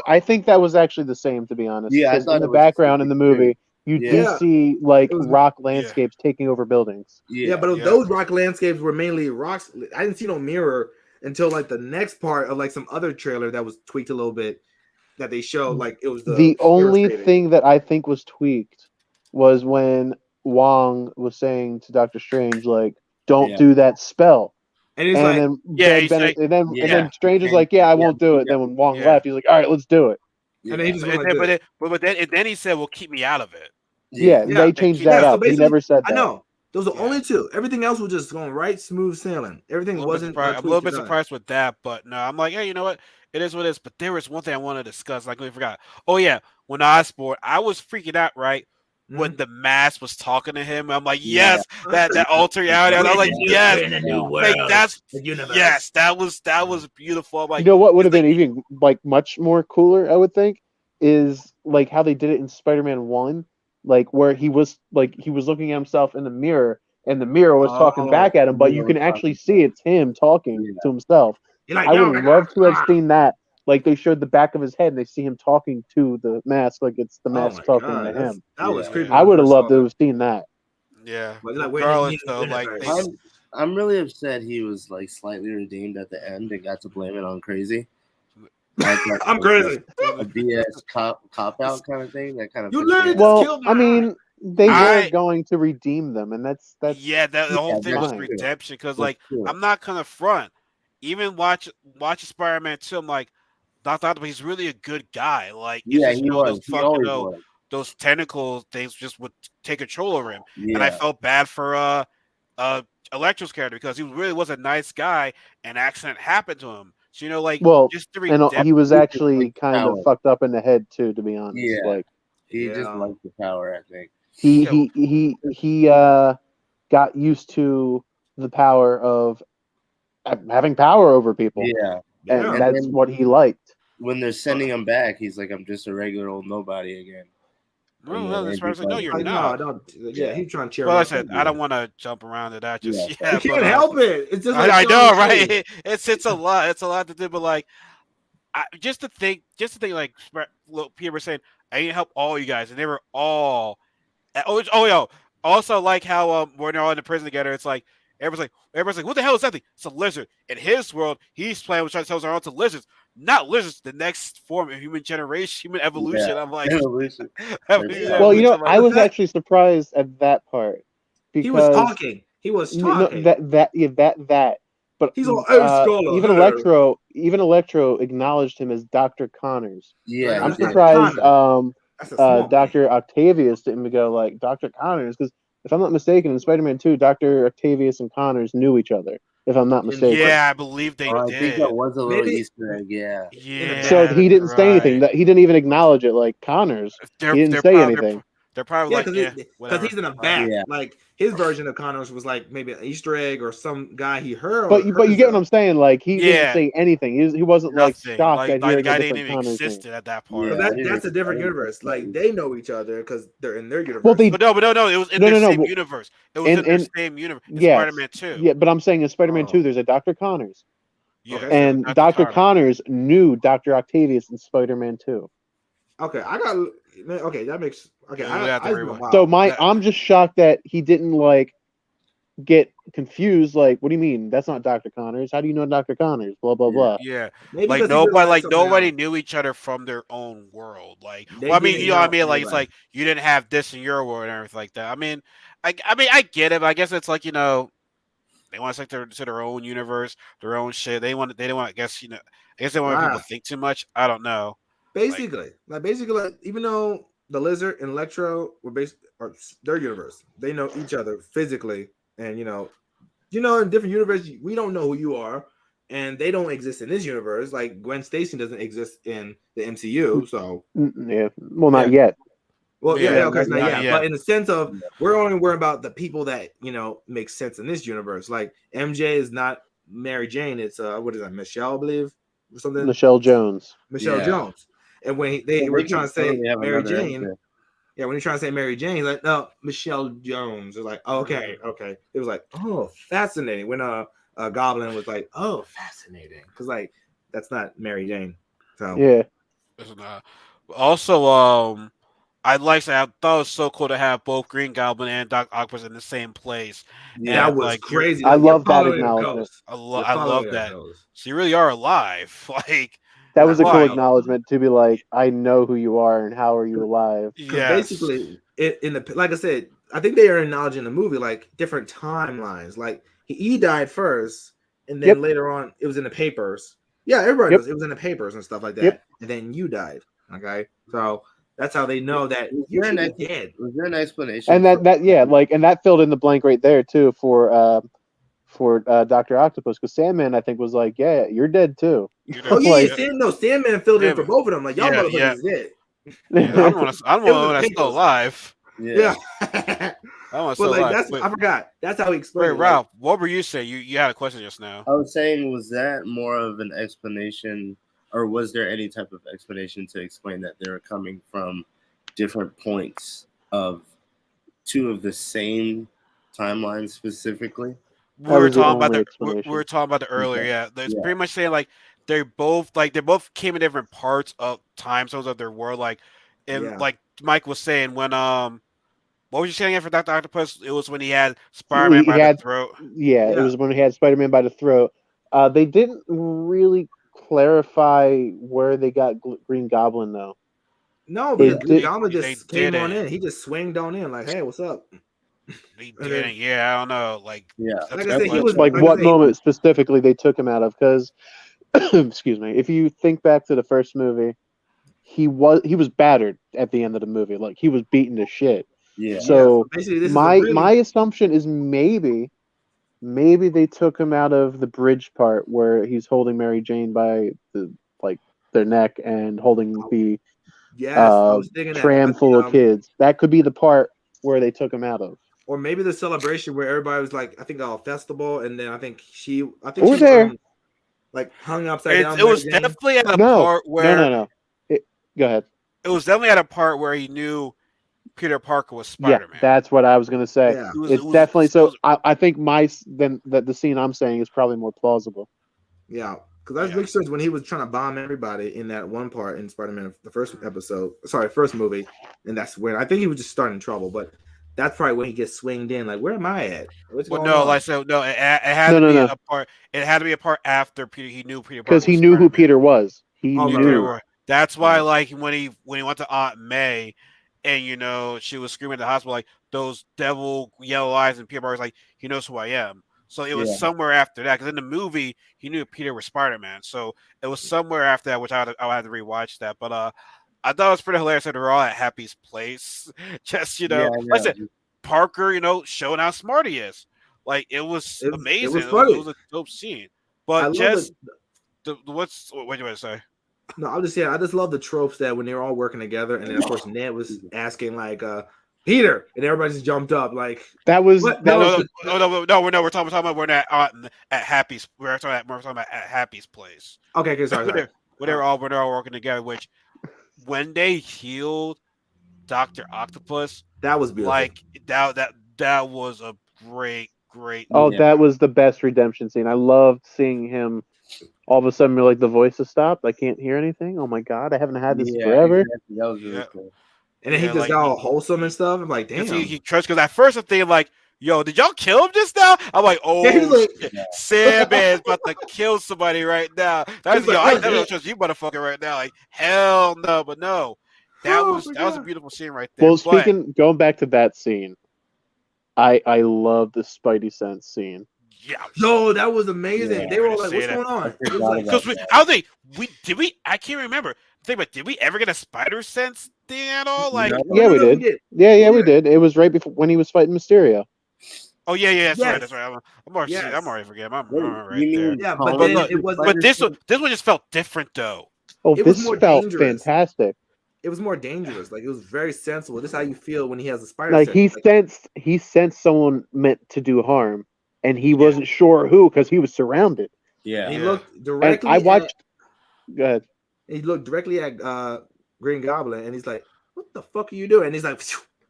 I think that was actually the same, to be honest. Yeah, because in the background in the movie, you do see like rock landscapes taking over buildings. Yeah, but those rock landscapes were mainly rocks. I didn't see no mirror until like the next part of like some other trailer that was tweaked a little bit that they showed. Like it was the only thing that I think was tweaked was when Wong was saying to Doctor Strange, like, "Don't do that spell." And then Strange is like, "Yeah, I won't do it." Then when Wong left, he's like, "All right, let's do it." And then he just then he said, "Well, keep me out of it." Yeah, they changed that up. He never said that. I know. Those are only two. Everything else was just going right, smooth sailing. Everything wasn't. I'm a little bit surprised with that, but no, I'm like, hey, you know what? It is what it is. But there was one thing I want to discuss. Like we forgot. Oh yeah, when Osborn, I was freaking out, right? When the mask was talking to him, I'm like, yes, that alter reality. And I'm like, yes, in a new world, like that's universe. yes, that was beautiful. I'm like, you know what would have been even like much more cooler, I would think, is like how they did it in Spider-Man 1, like where he was looking at himself in the mirror and the mirror was talking back at him, but you can actually see it's him talking to himself. Like, I would love to have seen that. Like they showed the back of his head and they see him talking to the mask, like it's the mask talking to him. That was creepy. I would have loved to have seen that. Yeah. Like, regardless, though, like I'm really upset he was like slightly redeemed at the end and got to blame it on Crazy. I'm crazy. A BS cop out kind of thing. That kind of. You literally just well, killed my I mean, they were going to redeem them, and that's the whole thing was redemption. Because like I'm not gonna front. Even watching Spider-Man 2, I'm like, Dr. Octopus, he's really a good guy. Like, he was. Those tentacle things just would take control over him, and I felt bad for Electro's character because he really was a nice guy, and an accident happened to him. So just the and he was actually kind of fucked up in the head too, to be honest. Yeah, like he just liked the power. I think he got used to the power of having power over people. Yeah, and that's what he liked. When they're sending him back, he's like, "I'm just a regular old nobody again." No, that's right. No, you're not. No, he's trying to cheer. Well, I said I don't want to jump around to that. Just you can't help it. It's just I know, right? It's a lot. It's a lot to do. But like, just to think, like Peter was saying, I need to help all you guys, and they were all. Also like how when they're all in the prison together, it's like everyone's like, what the hell is that thing? It's a lizard. In his world, he's playing with trying to tell us around to lizards. Not lizards, the next form of human evolution. I'm like, evolution. Well, I was actually surprised at that part because he was talking. But he's all even Electro acknowledged him as Dr. Connors. Yeah, I'm surprised. Dr. Octavius didn't go like Dr. Connors because if I'm not mistaken, in Spider-Man 2, Dr. Octavius and Connors knew each other. If I'm not mistaken. Yeah, I believe they did. I think that was a little Easter egg. Yeah. So he didn't say anything. That he didn't even acknowledge it. Like Connors, he didn't say anything. They're probably because he's in a vat. Yeah. Like his version of Connors was like maybe an Easter egg or some guy he heard. But you get what I'm saying? Like he didn't say anything. He wasn't like shocked that the guy didn't even exist at that point. That's a different universe. Like they know each other because they're in their universe. Well, no. It was in their same universe. It was in their same universe. Spider-Man 2. Yeah, but I'm saying in Spider-Man 2, there's a Dr. Connors. Yeah, and Dr. Connors knew Dr. Octavius in Spider-Man 2. Okay, that makes I'm just shocked that he didn't like get confused. Like, what do you mean? That's not Dr. Connors. How do you know Dr. Connors? Blah blah blah. Yeah, nobody knew each other from their own world. Like, I mean, you know what I mean? Like, it's like you didn't have this in your world and everything like that. I mean, I get it. But I guess it's like they want to stick to their own universe, their own shit. They don't want. I guess they want people to think too much. I don't know. Basically, even though the Lizard and Electro were their universe, they know each other physically, and in different universes, we don't know who you are, and they don't exist in this universe. Like Gwen Stacy doesn't exist in the MCU, so not yet. Well, not yet. But in the sense of we're only worried about the people that make sense in this universe. Like MJ is not Mary Jane; it's what is that, Michelle, I believe, or something. Michelle Jones. Jones. And when they were trying to say Mary Jane, when you're trying to say Mary Jane, he's like, no, Michelle Jones. It's like, okay. It was like, oh, fascinating. When Goblin was like, oh, fascinating, because like that's not Mary Jane. So yeah. Also, I thought it was so cool to have both Green Goblin and Doc Octopus in the same place. Yeah, that was crazy. I love that acknowledgement. I love that. So you really are alive, like. That was a cool acknowledgement to be like, I know who you are and how are you alive. Yeah, basically, like I said, I think they are acknowledging the movie like different timelines. Like he died first, and then later on, it was in the papers. Yeah, everybody knows it was in the papers and stuff like that. And then you died. Okay, so That's how they know that Was you there, should an be dead. was there an explanation? And that filled in the blank right there too for Dr. Octopus, because Sandman I think was like, yeah, you're dead too. You Oh know, yeah, Like- Sandman filled in for Sandman. both of them. Like y'all Yeah, motherfuckers yeah. is dead. Yeah, I'm the It was one the that's still papers. alive. Yeah. I'm But still like alive. that's Wait, I forgot. That's how he explained wait, it. Like, Ralph, what were you saying? You had a question just now. I was saying, was that more of an explanation, or was there any type of explanation to explain that they were coming from different points of two of the same timelines specifically? We That were was the talking about only we explanation. were talking about the earlier. Okay. Yeah, it's Yeah. pretty much saying like they both came in different parts of time zones of their world. Like, and Yeah. like Mike was saying when what was you saying for Doctor Octopus? It was when he had Spider-Man He by had the throat. Yeah, it Yeah. was when he had Spider-Man by the throat. They didn't really clarify where they got Green Goblin though. No, They because Green did- Goblin They just came on didn't. in. He just swinged on in like, hey, what's up? They And didn't. then- Yeah, I don't know. Like, Yeah. that's Like a I good said, he question. was like like I what say- moment specifically they took him out of? Because excuse me, if you think back to the first movie, he was battered at the end of the movie. Like he was beaten to shit. Yeah. So basically, this my is a really, my assumption is maybe they took him out of the bridge part where he's holding Mary Jane by their neck and holding the yes, I was thinking that. tram But, full of kids. That could be the part where they took him out of. or maybe the celebration where everybody was like, I think a festival, and then I think she Or was there. like hung upside down. It was Mary Jane. definitely at a No, part where no. Go ahead. it was definitely at a part where he knew Peter Parker was Spider-Man. Yeah, that's what I was gonna say. Yeah. It's definitely so. I think the scene I'm saying is probably more plausible. Yeah, because I was big sense when he was trying to bomb everybody in that one part in Spider-Man, the first movie, and that's when I think he was just starting trouble. But that's probably when he gets swinged in. Like, where am I at? What's But going no, on? like so, no, it had No, to be no. a part. It had to be a part after Peter. He knew Peter Because Parker he was knew who Spider-Man. Peter was. He Oh, Knew right, Peter knew. was. That's why, like when he went to Aunt May, and she was screaming at the hospital like those devil yellow eyes, and Peter Parker's like, he knows who I am. So it was somewhere after that, because in the movie he knew Peter was Spider-Man. So it was somewhere after that, which I would have to rewatch that. But I thought it was pretty hilarious that they were all at Happy's place. Just like I said, Parker, showing how smart he is. Like it was amazing. It was a dope scene. But just what do you want to say? No, I'm just saying. I just love the tropes that when they're all working together, and then of course Ned was asking like Peter, and everybody just jumped up like that was what? that No, was we're talking about we're not at Happy's. We're talking about at Happy's place. Okay, sorry. When they're all working together, which when they healed Dr. Octopus, that was beautiful. like that was a great. that was the best redemption scene. I loved seeing him. All of a sudden, you're like, the voice has stopped. I can't hear anything. Oh my god, I haven't had this forever. Exactly. That was really cool. And then he just got all wholesome and stuff. I'm like, damn. He trusts, because at first I'm thinking like, yo, did y'all kill him just now? I'm like, oh, shit. Sandman's about to kill somebody right now. That's I never don't trust you, motherfucker, right now. Like, hell no, but no, that was a beautiful scene right there. Well, going back to that scene, I love the Spidey sense scene. Yeah, yo, that was amazing. Yeah, they were all like, "What's going on?" Because I think I can't remember. Did we ever get a spider sense thing at all? Like, yeah, we did. Yeah, we did. It was right before when he was fighting Mysterio. Oh yeah, that's right. I'm already forgetting. I'm right there. Yeah, but this one just felt different though. Oh, this felt fantastic. It was more dangerous. Like it was very sensible. This is how you feel when he has a spider. Like he sensed someone meant to do harm, and he wasn't sure who because he was surrounded. Yeah, and he looked directly. I watched. Go ahead. He looked directly at Green Goblin, and he's like, "What the fuck are you doing?" And he's like,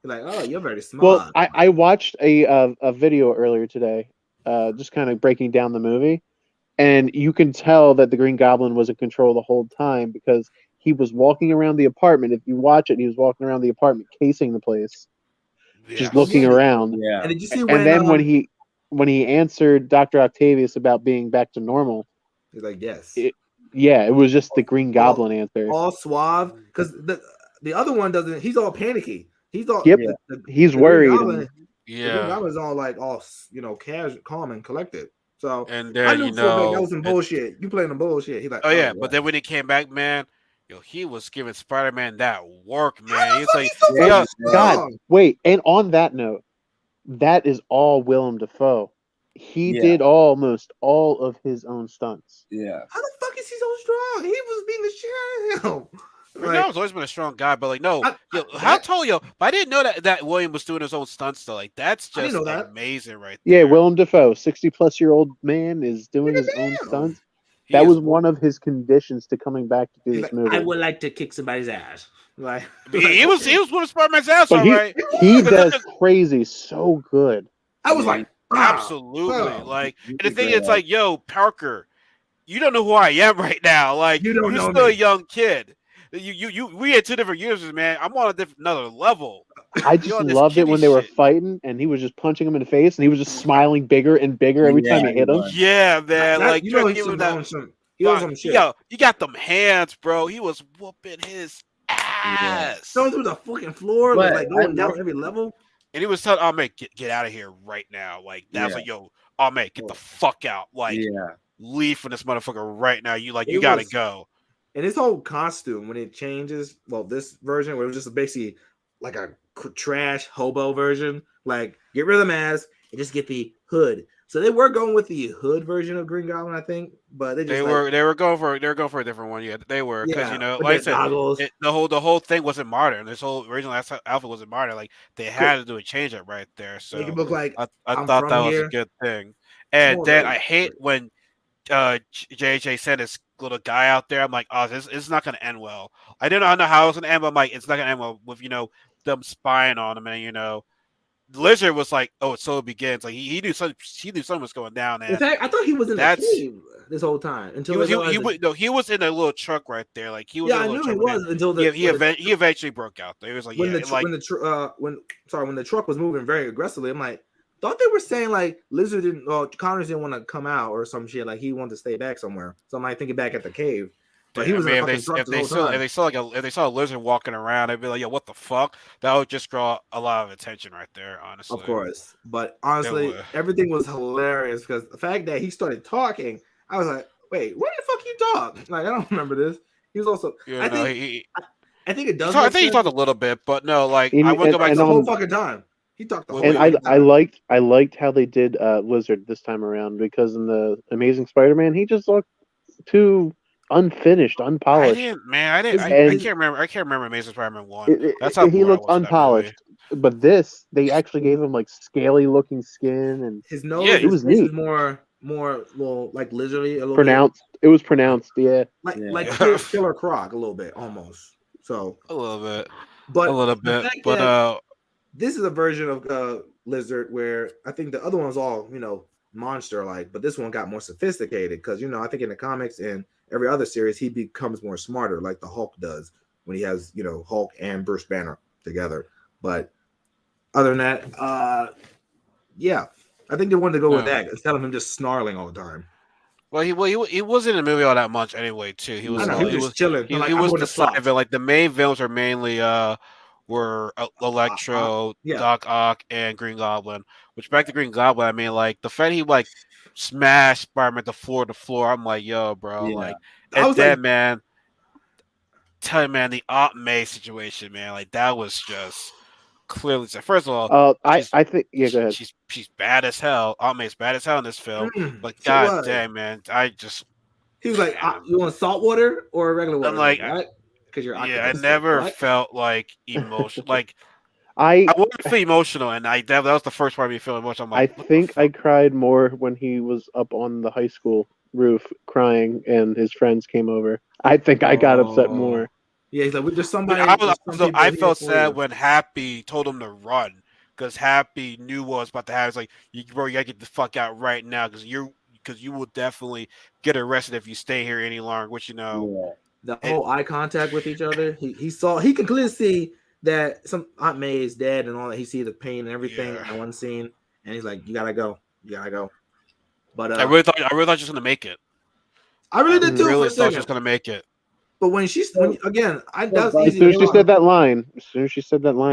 "Oh, you're very smart." Well, I watched a video earlier today, just kind of breaking down the movie, and you can tell that the Green Goblin was in control the whole time because he was walking around the apartment. If you watch it, he was walking around the apartment, casing the place, just looking around. Yeah. And did you see and then when he answered Dr. Octavius about being back to normal, he's like, "Yes." It was just the Green Goblin answer. All suave, because the other one doesn't. He's all panicky. He's all he's worried. The Green Goblin's all casual, calm and collected. So and I knew that was some bullshit. You playing the bullshit. He's like, but then when he came back, man, yo, he was giving Spider-Man that work, man. He's like, He's so And yo, fucking God, strong. wait, and on that note, that is all Willem Dafoe. He Yeah. did almost all of his own stunts. Yeah. How the fuck is he so strong? He was beating the shit out of him. Green Goblin's always been a strong guy, but like, no, I- yo, I- how that- tall, yo? But I didn't know that William was doing his own stunts though. Like, that's I didn't just know that. amazing, right Yeah, there. Willem Dafoe, 60-plus-year-old man, is doing his own damn. stunts. He That is- was one of his conditions to coming back to do He's this like, movie. I would like to kick somebody's ass. Like, he was one of Spider-Man's ass, But all he, right. he does crazy so good. I was like, ah, Absolutely. wow. Like, You and the did thing great, is, like, yo, Parker, you don't know who I am right now. Like, You don't you're know still me. a young kid. We had 2 different years, man. I'm on another level. I You're just on this loved it kiddie when they were shit. fighting, and he was just punching him in the face, and he was just smiling bigger and bigger every time Yeah, he hit he him. was. Yeah, man. Like, you know, you're he's giving on that. some. He was some shit. Yo, you got them hands, bro. He was whooping his ass. Going through the fucking floor, But like going I down love- every level. And he was telling, oh, man, get out of here right now. Like, that was Yeah. like, yo, oh, man, get the fuck out. Like, Yeah. leave from this motherfucker right now. You It gotta was- go. And his whole costume when it changes, well, this version where it was just basically like a trash hobo version, like get rid of the mask and just get the hood. So they were going with the hood version of Green Goblin, I think, but they just They were going for a different one. Yeah, they were because Yeah, you know, with like I the said, goggles. the whole thing wasn't modern. This whole original outfit wasn't modern. Like they had to do a change up right there. So make it look like I I'm thought from that was here. a good thing. And Oh, then that I was hate great. when JJ sent his little guy out there. I'm like, oh, this is not gonna end well. I didn't know how it was gonna end, but I'm like, it's not gonna end well with them spying on him and Lizard was like, oh, so it begins. Like he knew something was going down. In And fact, I thought he was in the That's- cave this whole time until he was I realized that- he was in a little truck right there. Like he was. yeah, in a I little knew he truck was until the he eventually broke out. There. He was like, when yeah, when the truck was moving very aggressively. I'm like, thought they were saying like Lizard didn't, Connors didn't want to come out or some shit. Like he wanted to stay back somewhere. So I'm like thinking back at the cave, but he was in the fucking truck the whole time. if they saw a lizard walking around, they'd be like, yo, what the fuck? That would just draw a lot of attention right there. Honestly, Of course, but honestly, would. everything was hilarious because the fact that he started talking, I was like, wait, when the fuck you talk? Like I don't remember this. He was also, I think it does. I think he talked a little bit, but no, like And- I wouldn't go back and to the whole on- fucking time. He talked the whole And fucking I time. liked how they did Lizard this time around, because in the Amazing Spider-Man he just looked too unfinished, I unpolished. didn't, man. I didn't. I And- can't remember. I can't remember Amazing Spider-Man 1. That's how he bored I looked was with that unpolished. But this, they actually gave him like scaly looking skin and His nose, Yeah, his it was face is neat. more well, like lizardy a little pronounced. It was pronounced, yeah. bit, Yeah. like Killer Croc a little bit almost. So, movie. A little bit. but A little the bit. fact But that this is a version of Lizard where I think the other one was all monster like, but this one got more sophisticated because I think in the comics and every other series he becomes more smarter like the Hulk does when he has Hulk and Bruce Banner together. But other than that, yeah, I think they wanted to go with Yeah. that instead of him just snarling all the time. Well, he wasn't in the movie all that much anyway. Too. He was. I know, like- he was just chilling. He, Like, he I'm was going the to plot. side villain. Like the main villains are mainly were Electro, yeah. Doc Ock, and Green Goblin. Which back to Green Goblin, I mean, like the fact he like smashed Spider-Man to floor. I'm like, yo, bro, Yeah. like, I and was then like- man, tell you, man, the Aunt May situation, man, like that was just clearly. First of all, I she's- think go ahead. she's bad as hell. Aunt May's bad as hell in this film. But She god was. damn, man, I just. He was like, Damn. "You want salt water or regular water?" I'm like, right? Because you're Yeah, I octopus. never What? felt like emotion. Like I I wanted to feel emotional, and that was the first part of me feeling emotional. I'm I like, what the think I fuck? cried more when he was up on the high school roof crying and his friends came over. I think I got upset Oh. more. Yeah, he's like, "We just somebody." I there's some people I here felt for sad you." when Happy told him to run because Happy knew what was about to happen. It's like, bro, you gotta get the fuck out right now because you will definitely get arrested if you stay here any longer. Which Yeah. the whole eye contact with each other. He could clearly see that some Aunt May is dead and all that. He see the pain and everything Yeah. in one scene, and he's like, "You gotta go, you gotta go." But I really thought she was gonna make it. I really did I too. really for a thought she second. was gonna make it. But when again, that's As As easy. soon to as she do. said that line,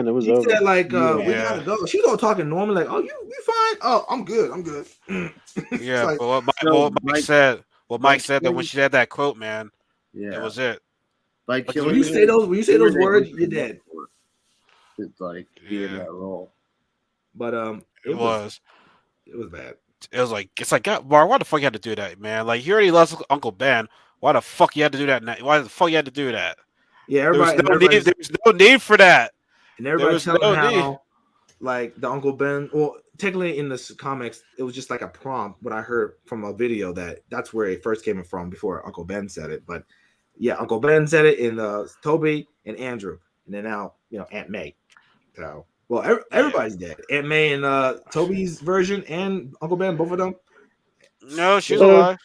it was She over. said like, "We Yeah. gotta go." She was all talking normal, like, "Oh, you fine? Oh, I'm good. I'm good." Yeah, like, but what So, Mike Mike- said, Mike that when she had that quote, man, Yeah. it was it. By Like, killing When you him, say those they were words, making you're him dead. to like be in Yeah. that role. But It was. it was bad. It's like, God, Bar, why the fuck you had to do that, man? Like, he already lost Uncle Ben. Why the fuck you had to do that? Why the fuck you had to do that? Yeah, There was everybody no need. There was no need for that. and There everybody was telling no need. how like the Uncle Ben. Well, technically in the comics, it was just like a prompt. What I heard from a video that's where it first came from before Uncle Ben said it. But yeah, Uncle Ben said it in Toby and Andrew, and then now Aunt May. So well, everybody's dead. Aunt May and Toby's version and Uncle Ben, both of them. No, she's Uh, alive.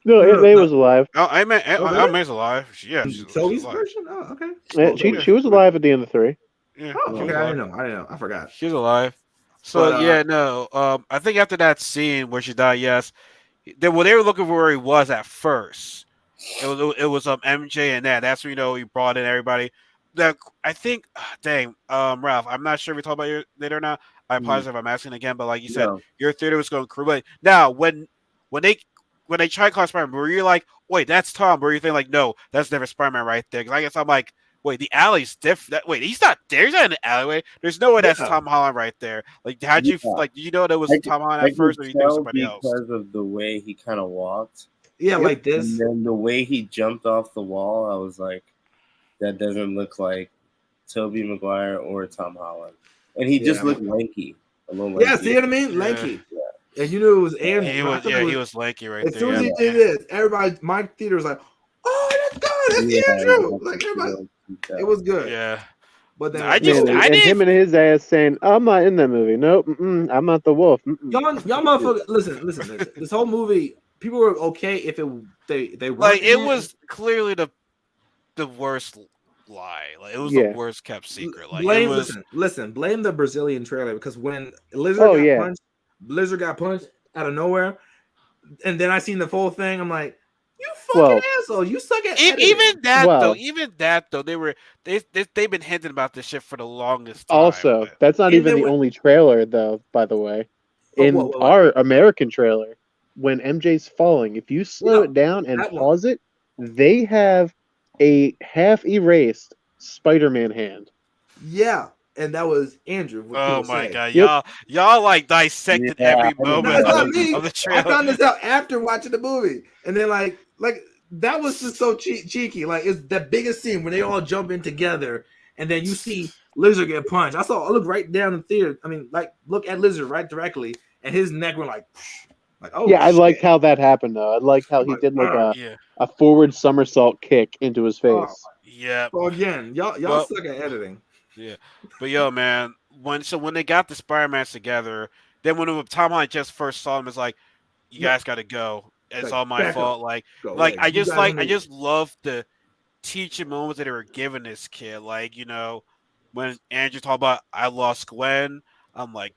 No, Aunt May was alive. Oh, I meant Oh, really? May's alive. Yeah, she's Toby's alive. version. Oh, okay. Yeah, she was alive at the end of 3. Yeah, Oh, she was okay. I alive. didn't know. I forgot. She's alive. So But yeah, no. I think after that scene where she died, yes, they were looking for where he was at first. It was MJ and that's when he brought in everybody. That I think, dang, Ralph, I'm not sure if we talk about it later or not. I apologize if I'm asking again, but like you said, your theater was going crazy. But now when they try to call Spider-Man, were you like, wait, that's Tom? Were you thinking like, no, that's never Spider-Man right there? Because I guess I'm like, wait, the alley's different. Wait, he's not there. He's not in the alleyway. There's no way that's Tom Holland right there. Like, how'd you like? Did you know that was Tom Holland at first, or you think somebody else? Because of the way he kind of walked. yeah, like this. And then the way he jumped off the wall, I was like, that doesn't look like Tobey Maguire or Tom Holland. And he just looked lanky. A little lanky. Yeah, see what I mean? Lanky. And you knew it was Andrew. He was lanky right as there. soon as he did this, everybody, my theater was like, "Oh, that's good, that's Andrew!" Like everybody, it was good. Yeah, but then and him and his ass saying, "I'm not in that movie. Nope, I'm not the wolf." Y'all motherfuckers, listen. This whole movie, people were okay if they like it was clearly the worst lie. Like it was the worst kept secret. Like blame, it was. Listen, blame the Brazilian trailer because when Lizard got punched out of nowhere, and then I seen the full thing. I'm like, you fucking asshole! You suck at editing. Even that though, they've been hinting about this shit for the longest time. Also, that's not even the only trailer though. By the way, in our American trailer, when MJ's falling, if you slow it down and pause it, they have a half erased Spider-Man hand. Yeah. And that was Andrew. Oh my god, y'all like dissected every moment of the trailer. I found this out after watching the movie, and then like that was just so cheeky. Like it's the biggest scene when they all jump in together, and then you see Lizard get punched. I look right down the theater. I mean, like look at Lizard right directly, and his neck went like oh yeah. I liked how that happened though. I liked how he did like a forward somersault kick into his face. Yeah. So again, y'all suck at editing. Yeah, but yo, man, when they got the Spider-Mans together, then when Tom Holland just first saw him, it's like, you guys got to go. It's all my fault. Like I just love the teaching moments that they were giving this kid. Like when Andrew talked about I lost Gwen, I'm like,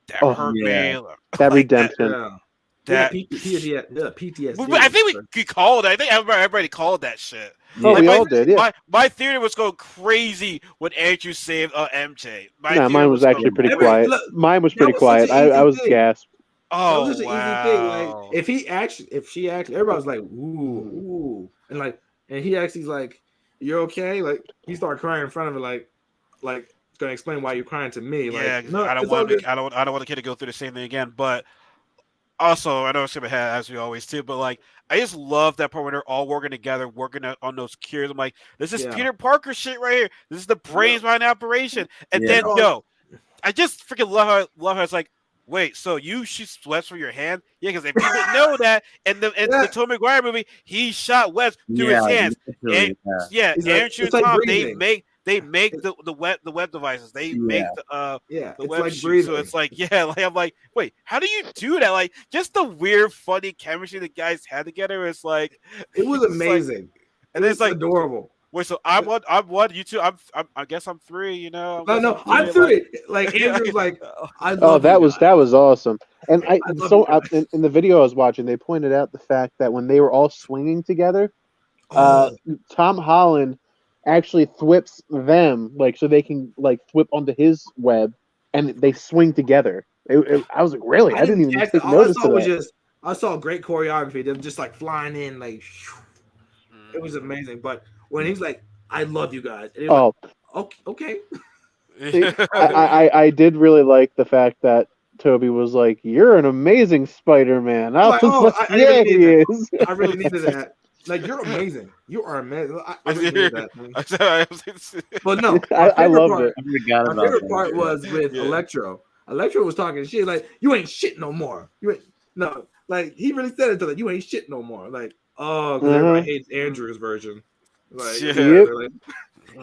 that hurt me. That redemption. PTSD. I think we called it. I think everybody called that shit. Oh, we all did. Yeah. My theater was going crazy when Andrew saved MJ. Mine was actually pretty quiet. Mine was pretty quiet. I was gasped. Oh, that was just an easy thing. Like if she actually, everybody was like, ooh, and he actually's like, you're okay. Like he started crying in front of her, like gonna explain why you're crying to me. Like, no, I don't want the kid to go through the same thing again, but. Also, I know it's gonna have as we always do, but like I just love that part when they're all working together, working on those cures. I'm like, this is Peter Parker shit right here. This is the brains behind the operation. And then I just freaking love how it's like, wait, so you shoot webs from your hand? Yeah, because if you didn't know that, in the Tobey Maguire movie, he shot webs through his hands. And Andrew and Tom, they make the web devices. They make the web like shoot. So it's like, I'm like, wait, how do you do that? Like, just the weird, funny chemistry the guys had together. It's like, it was amazing, and it's like adorable. Wait, so I'm one. You two. I guess I'm 3. No, I'm 3. Like Andrew's like, that was awesome. And in the video I was watching, they pointed out the fact that when they were all swinging together, Tom Holland actually thwips them so they can thwip onto his web, and they swing together. I was like, really? I didn't even take notice of that. I saw great choreography. Them just flying in, it was amazing. But when he's like, I love you guys. And they were Oh, like, okay. I did really like the fact that Toby was like, "You're an amazing Spider-Man." I Like, was like, I "Yeah, really he needed is." that. I really needed that. Like, you're amazing. You are amazing. I really needed that. But no, I loved it. I forgot my about favorite that. part was with Yeah. Electro. Electro was talking shit like, "You ain't shit no more." You ain't no, like he really said it to like, "You ain't shit no more." Like, oh, because everybody hates Andrew's version. Like, Yeah. Yep. like,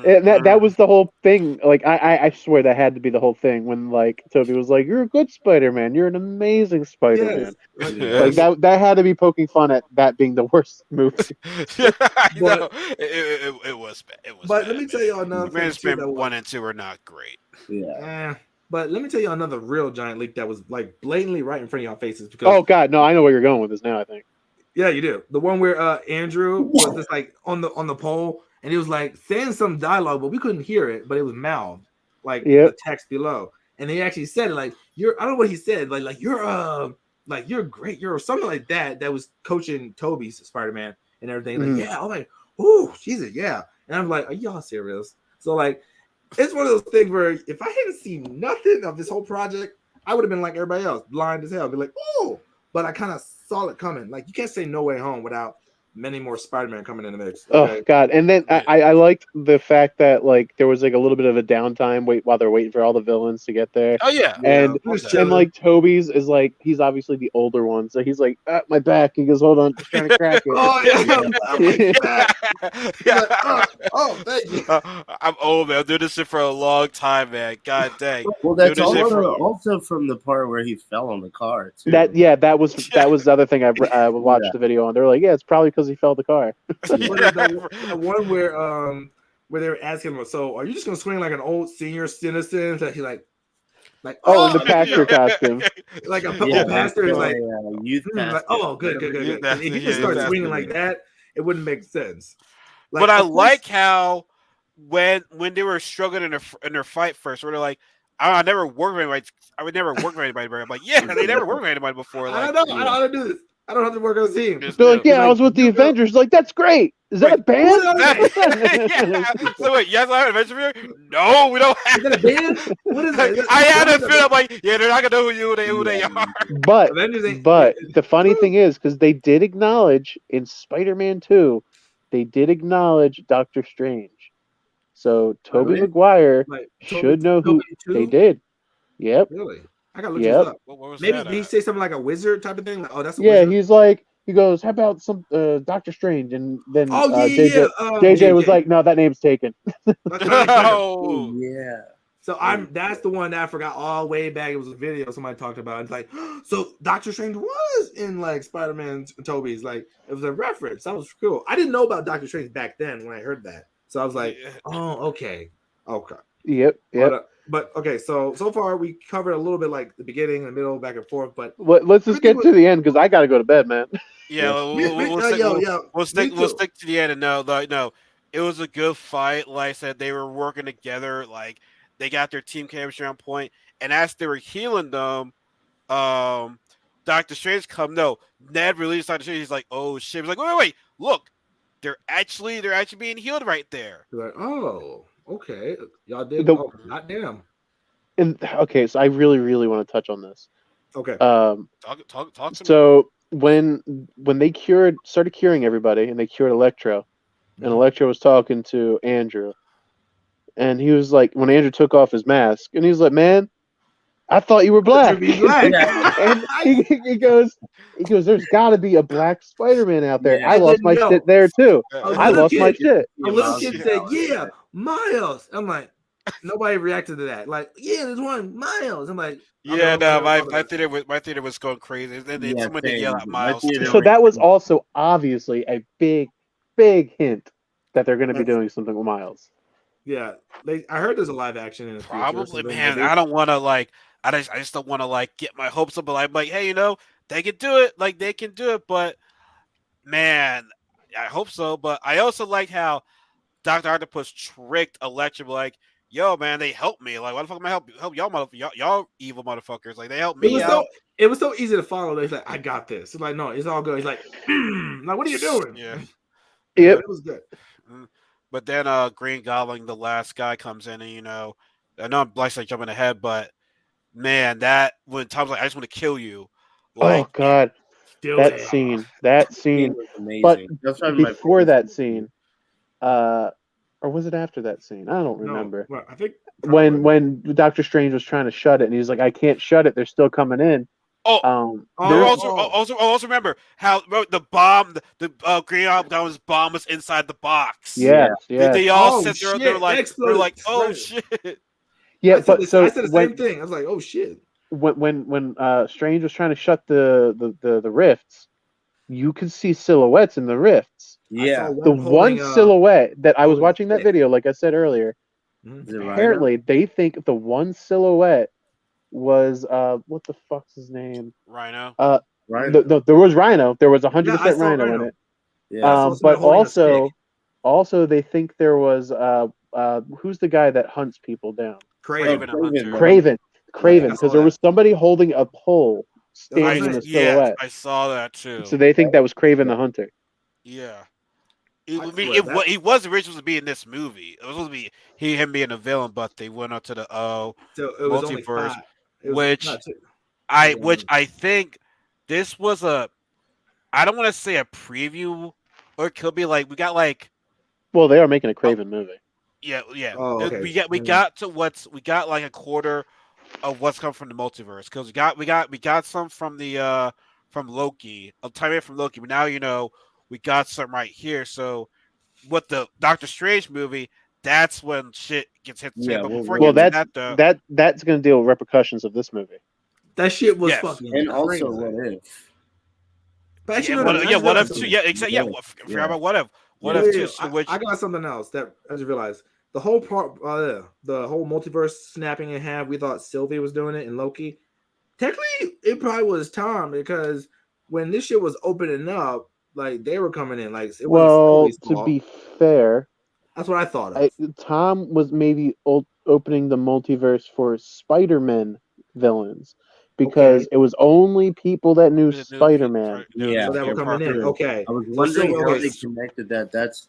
And that was the whole thing. Like I swear that had to be the whole thing when like Toby was like, "You're a good Spider-Man. You're an amazing Spider-Man." yes, Like that had to be poking fun at that being the worst movie. Yeah, I But- know. It was bad. It was But bad, let me tell you another thing Man, too. That 1 and 2 are not great. Yeah. But let me tell you another real giant leak that was like blatantly right in front of your faces. Because Oh God, no, I know where you're going with this now. I think. yeah, you do. The one where Andrew was just like on the pole, and he was like saying some dialogue, but we couldn't hear it, but it was mouthed, like the text below. And they actually said it like you're. I don't know what he said, like you're great, you're something like that. That was coaching Toby's Spider-Man and everything. Like yeah, I'm like, oh Jesus, yeah. And I'm like, are y'all serious? So like, it's one of those things where if I hadn't seen nothing of this whole project, I would have been like everybody else, blind as hell. Be like, oh, but I kind of saw it coming. Like you can't say No Way Home without many more Spider-Man coming in the mix. Okay? Oh God! And then I liked the fact that like there was like a little bit of a downtime while they're waiting for all the villains to get there. Oh yeah, And Yeah. like Toby's is like he's obviously the older one, so he's like my back. He goes, hold on, just trying to crack it. Oh yeah, I'm like, back. yeah. Oh, thank you. I'm old, man. I'm doing this shit for a long time, man. God dang. Well, that's Doing this shit also from the part where he fell on the car too. That was the other thing I watched the video on. They're like, yeah, it's probably because he fell the car. The one where they were asking him, so are you just gonna swing like an old senior citizen? That he like in the pastor costume, like a pastor is like youth pastor. like, oh, good. If he just starts swinging like that, it wouldn't make sense. Like, but I like how when they were struggling in their fight first, where they're like, I never worked with anybody. I would never work with anybody. I'm like, yeah, they never worked with anybody before. Like, I don't know. I don't know how to do this. I don't have to work on a team. They're like, yeah, I was with the Avengers. Like, that's great. Is that a band? Yeah. So wait, yes, I have an Avenger. No, we don't have. Is that a band? What is that? I had a feel. I'm like, yeah, they're not gonna know who they are. But the funny thing is, because they did acknowledge in Spider-Man 2, they did acknowledge Doctor Strange. So Tobey Maguire should know who they did. Yep. Really? I gotta look this up. What was Maybe that did he say something like a wizard type of thing? Like, oh, that's a yeah. wizard? He's like, he goes, how about some Doctor Strange? And then JJ JJ was like, no, that name's taken. Oh yeah. So that's the one that I forgot all way back. It was a video somebody talked about. It's like, so Doctor Strange was in like Spider-Man Tobey's. Like it was a reference. That was cool. I didn't know about Doctor Strange back then when I heard that. So I was like, oh, okay. Yep. But okay, so far we covered a little bit like the beginning, the middle, back and forth. But let's just get to the end because I gotta go to bed, man. Yeah, we'll stick to the end. And no, it was a good fight. Like I said, they were working together. Like they got their team chemistry on point. And as they were healing them, Doctor Strange come. No, Ned released Doctor Strange. He's like, oh shit. He's like, wait, look, they're actually being healed right there. You're like, oh, okay, y'all did. Not damn. And okay, so I really want to touch on this. Okay. Talk to me. So when they started curing everybody, and they cured Electro, and Electro was talking to Andrew, and he was like, when Andrew took off his mask, and he was like, man, I thought you were black. And he goes, there's got to be a black Spider-Man out there. I lost my shit there too. I lost my shit. A little kid said, yeah, Miles. I'm like, nobody reacted to that. Like, yeah, there's one, Miles. I'm like, yeah, no, my theater was going crazy. And then someone did yell at Miles too. So that was also obviously a big hint that they're going to be doing something with Miles. Yeah, I heard there's a live action in the probably, man. I don't want to like. I just don't want to like get my hopes up. But I'm like, hey, they can do it. Like they can do it. But man, I hope so. But I also like how Dr. Octopus tricked Electro. Like, yo, man, they helped me. Like, why the fuck am I help y'all evil motherfuckers? Like, they helped me out. It was so easy to follow. He's like, I got this. It's like, no, it's all good. He's like, like, what are you doing? Yeah. It was good. But then Green Goblin, the last guy, comes in, and I know I'm like jumping ahead, but man, that when Tom's like, I just want to kill you, Oh like God, Do that it. scene, Scene was But amazing. That's probably my before favorite that scene. scene, or was it after that scene? I don't remember. No, well, I think When Doctor Strange was trying to shut it, and he's like, "I can't shut it. They're still coming in." oh. There, Also remember how the bomb, the Green Goblin's bomb was inside the box. yes, They, yes, they all Oh, said shit, they're that like exploded. oh Right. shit. yeah. I But so said the same thing. I was like, oh shit. when Strange was trying to shut the rifts, you could see silhouettes in the rifts. I saw Yeah. The one one holding, silhouette that I was holding a watching that stick. video, like I said earlier, Mhm. Is it Rhino? apparently they think the one silhouette was what the fuck's his name? Rhino. Rhino. There was Rhino. There was Yeah, I 100% saw Rhino in Rhino. it. Yeah. I saw But somebody holding a stick. also they think there was who's the guy that hunts people down? Craven Craven. Hunter. Craven, I because saw there that. was somebody holding a pole That's what I'm standing in the saying. silhouette. I saw that too. So they think that was Craven the Hunter. Yeah. I swear that- He was originally supposed to be in this movie. It was supposed to be him being a villain, but they went up to the So it was only multiverse, 5. It was which not 2. I think this was I don't want to say a preview, or it could be like we got like Well, they are making a Craven movie. yeah. Oh, okay. We got like a quarter of what's coming from the multiverse because we got some from the from Loki, a tiny bit from Loki, but now we got some right here. So with the Doctor Strange movie, that's when shit gets hit the fan. Yeah, But well, before Well, we get that's to that, though, that's going to deal with repercussions of this movie. That shit was Yes. fucking And crazy. also, what if? But actually, yeah, no, what, I yeah, just what if realized too? something. Yeah, exactly. Yeah, forgot about what if? What Yeah, if yeah, too? So which I got something else that I just realized. The whole part, the whole multiverse snapping in half. We thought Sylvie was doing it in Loki. Technically, it probably was Tom because when this shit was opening up, like they were coming in, like it wasn't Well, Sylvie's to fault. be fair, That's what I thought of. Tom was maybe opening the multiverse for Spider-Man villains because it was only people that knew Spider-Man. Yeah. So they were coming in. Okay. I was So wondering Sylvie- how okay. they connected that. That's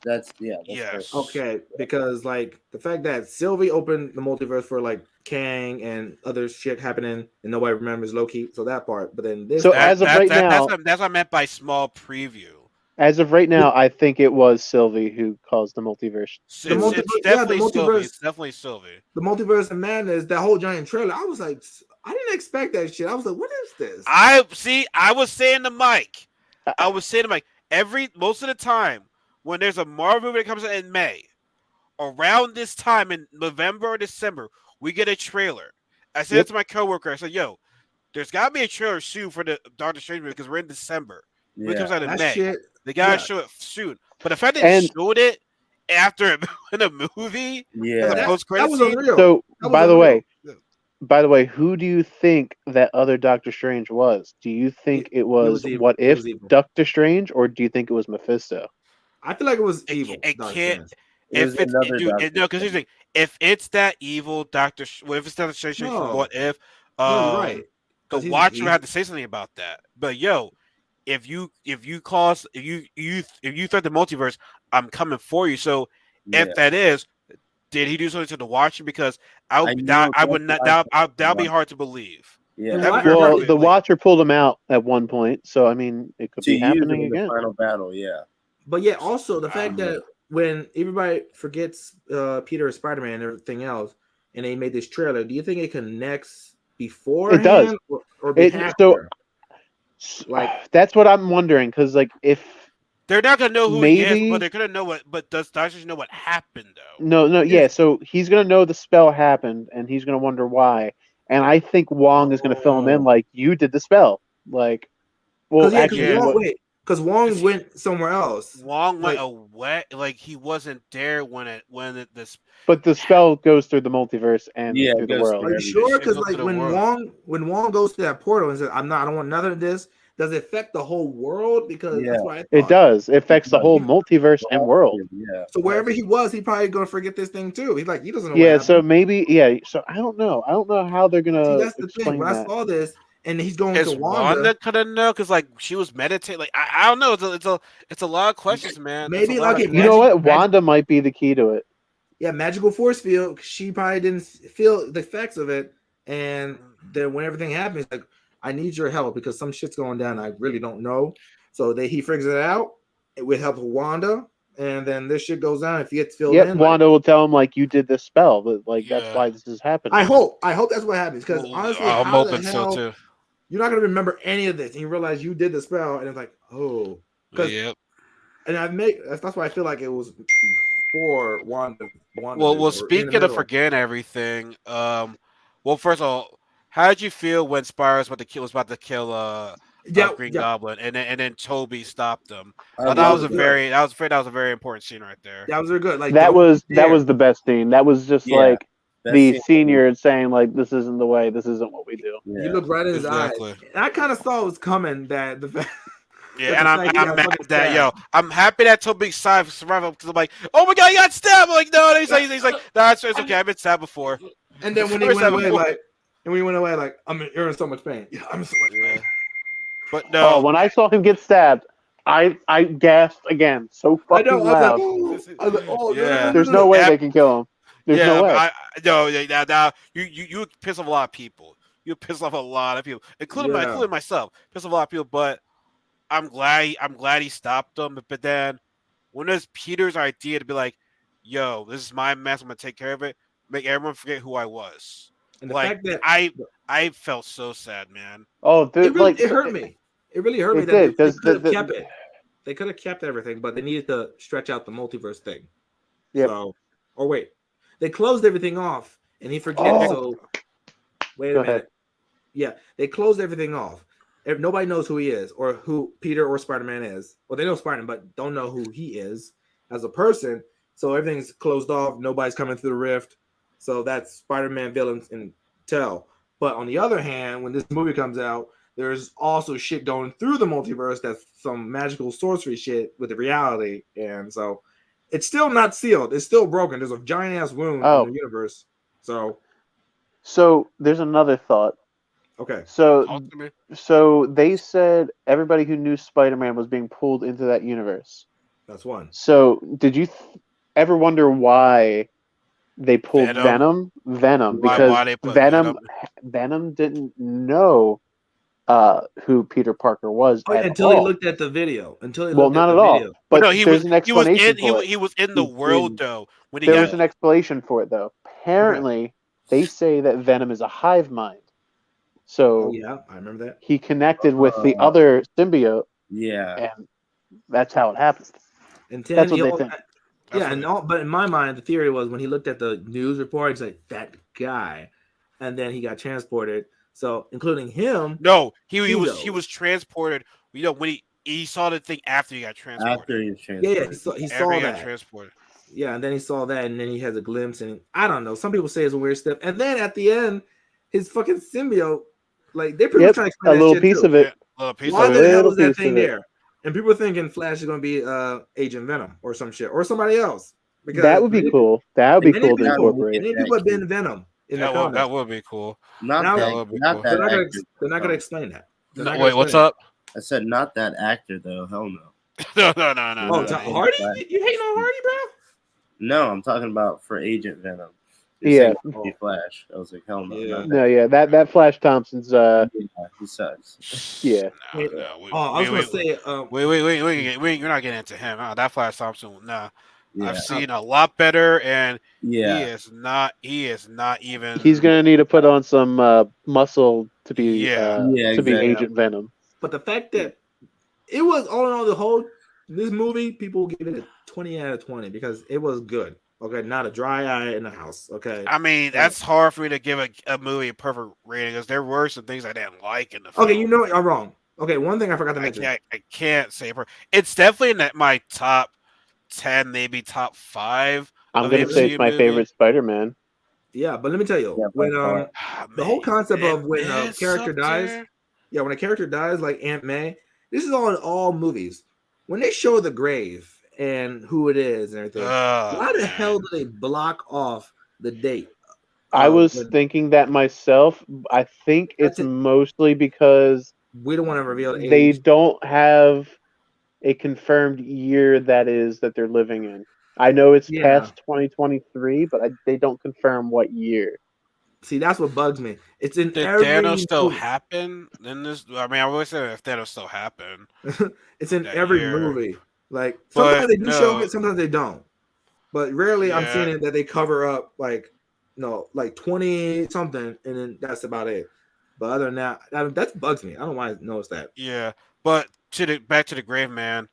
Yes. Okay, because like the fact that Sylvie opened the multiverse for like Kang and other shit happening and nobody remembers Loki, so that part. But then this So part, as of right now, that's what I meant by small preview. I think it was Sylvie who caused the multiverse. It's multiverse- definitely the Sylvie. multiverse- It's definitely Sylvie. the multiverse of madness, that whole giant trailer, I was like, I didn't expect that shit. I was like, what is this? I was saying to Mike, most of the time when there's a Marvel movie that comes out in May, around this time in November or December, we get a trailer. I said it to my coworker. I said, "Yo, there's got to be a trailer soon for the Doctor Strange movie because we're in December. It comes out in that May. shit, They gotta yeah. show it soon. But the fact they showed it after in a movie, as a that post-credit was scene, unreal. So That was by the unreal. way, who do you think that other Doctor Strange was? Do you think it was evil. What It If was evil. Doctor Strange, or do you think it was Mephisto? I feel like it was evil. it Doctor can't. Strange. If it's another dude, Doctor no, because here's the thing. If it's that evil Doctor, if it's Doctor Strange from No. What If, No, you're right. the 'Cause he's- Watcher would have to say something about that. But yo, if you threat the multiverse, I'm coming for you. So if that is, did he do something to the Watcher? Because I would not. That'll be hard to believe. Yeah. That'd be very hard Well, to the believe. Watcher pulled him out at one point, so I mean, it could To be use happening in the again. final battle, yeah. But yeah, also the fact that when everybody forgets Peter as Spider-Man and everything else, and they made this trailer, do you think it connects beforehand? It does. Or So, like that's what I'm wondering, because like if they're not gonna know who he is, maybe- but they're gonna know what. But does Doctor Strange know what happened though? no, yeah. So he's gonna know the spell happened, and he's gonna wonder why. And I think Wong is gonna fill him in, like you did the spell, like. Well, actually, because Wong went somewhere else. Wong went away, like he wasn't there when this. but the spell goes through the multiverse and Yeah, through it the goes world. Are you sure? Because It goes to like the when world. Wong goes to that portal and says, I don't want none of this. Does it affect the whole world? Because that's what I thought. It does. It affects the whole multiverse and world. Yeah. So wherever he was, he probably gonna forget this thing too. He's like, he doesn't know. Yeah. what So happened. maybe. Yeah. So I don't know. I don't know how they're gonna See, that's the thing. explain When I that. saw this, and he's going Is to Wanda gonna know? Because like she was meditating. Like I don't know. It's a lot of questions, man. It's a Maybe lot okay. of You know what? Magic, Wanda might be the key to it. yeah, magical force field. She probably didn't feel the effects of it, and then when everything happens, like I need your help because some shit's going down. I really don't know. So he figures it out with help of Wanda, and then this shit goes down. If he gets filled Yep, in, Wanda will tell him like you did this spell, but like that's Yeah. why this is happening. I hope that's what happens. Because honestly, I'm how the hoping so hell too. you're not gonna remember any of this, and you realize you did the spell, and it's like, oh, because Yep. and that's why I feel like it was for Wanda. Well, or in the speaking of middle. forgetting everything, well, first of all, how did you feel when Spyro was about to kill Yeah, Green yeah, Goblin, and then Toby stopped him? I That was love a that. that was a very important scene right there. that was very good. Like That don't was dare. the best scene. That was just Yeah. like Best the scene. senior saying like this isn't the way, this isn't what we do. Yeah. You look right in his Exactly. eyes. And I kind of saw it was coming that the fact. Yeah, that and the I'm fact he I'm got mad fucking that stabbed. I'm happy that Toby survived because I'm like, oh my god, he got stabbed. I'm like, no, he's like, no, it's okay. I've been stabbed before. And then when he First went time away, before. like, you're in so much pain. Yeah, I'm in so much Yeah. pain. But Oh, no, when I saw him get stabbed, I gasped again so I fucking know. I was like, loud. oh, Yeah. There's no way Yeah. they can kill him. There's no way. No, now you piss off a lot of people. You piss off a lot of people, including Yeah. including myself. Piss off a lot of people, but I'm glad he stopped them. But then when it's Peter's idea to be like, "Yo, this is my mess. I'm gonna take care of it," make everyone forget who I was. And the Like fact that I felt so sad, man. Oh, dude, it really like it hurt me. It really hurt me It that did. they could have kept it. They could have kept everything, but they needed to stretch out the multiverse thing. Yep. So, or wait, they closed everything off, and he forgets. Oh. So, wait Go a minute. ahead. Yeah, they closed everything off. If nobody knows who he is or who Peter or Spider-Man is. Well, they know Spider-Man, but don't know who he is as a person. So everything's closed off. Nobody's coming through the rift. So that's Spider-Man villains and tell. But on the other hand, when this movie comes out, there's also shit going through the multiverse that's some magical sorcery shit with the reality. And so it's still not sealed. It's still broken. There's a giant ass wound in the universe. So there's another thought. Okay. So they said everybody who knew Spider-Man was being pulled into that universe. That's one. So did you ever wonder why they pulled Venom? Because why they put Venom didn't know who Peter Parker was until he looked at the video. Not at all. But no, there's an explanation for it. He was in the world though. When there was an explanation for it though. Apparently, they say that Venom is a hive mind. So yeah, I remember that. He connected with the other symbiote. Yeah. And that's how it happened. And that's what they think. Yeah, but in my mind, the theory was when he looked at the news report, he's like, that guy. And then he got transported. So including him. No, he was transported. You know, when he saw the thing after he got transported. After he was transported. Yeah, he saw that. Got transported. Yeah, and then he saw that, and then he has a glimpse, and I don't know. Some people say it's a weird step. And then at the end, his fucking symbiote, like they're pretty much trying to explain a little piece of it. Why the hell is that thing there? And people are thinking Flash is going to be Agent Venom or some shit or somebody else. Because that would be cool. That would be cool to incorporate. Many people have been Venom in the comics. That would be cool. They're not going to explain that. Wait, what's up? I said not that actor though. Hell no. No. Oh, Hardy? You hating on Hardy, bro? No, I'm talking about for Agent Venom. Yeah. Flash. I was like, hell no. Yeah. No, that Flash Thompson's he sucks. Yeah. I was gonna say wait, you're not getting into him. That Flash Thompson, nah. Yeah. I've seen a lot better, and he yeah, is not even. He's gonna need to put on some muscle to be exactly. be Agent Venom. But the fact that it was all in all this movie, people give it a 20 out of 20 because it was good. Okay, not a dry eye in the house. Okay, I mean that's hard for me to give a movie a perfect rating because there were some things I didn't like in the film. Okay, you know what? I'm wrong. Okay, one thing I forgot to mention. I can't say it's definitely in my top 10, maybe top 5. I'm gonna say it's my favorite Spider-Man. Yeah, but let me tell you, when the whole concept of when a character dies, when a character dies, like Aunt May, this is all in all movies. When they show the grave and who it is and everything, why the hell do they block off the date I was but thinking that myself. I think it's That's it. mostly because we don't want to reveal they age. don't have a confirmed year that they're living in. I know it's Yeah. past 2023, but they don't confirm what year. See, that's what bugs me. It's in Did Thanos every still movie. happen in this? I mean, I always say if Thanos still happened It's in that every year, movie. Like sometimes but they do show no, it, sometimes they don't. But rarely I'm yeah, seeing it that they cover up like no, like 20 something, and then that's about it. But other than that bugs me. I don't want to notice that. yeah. But back to the grave man,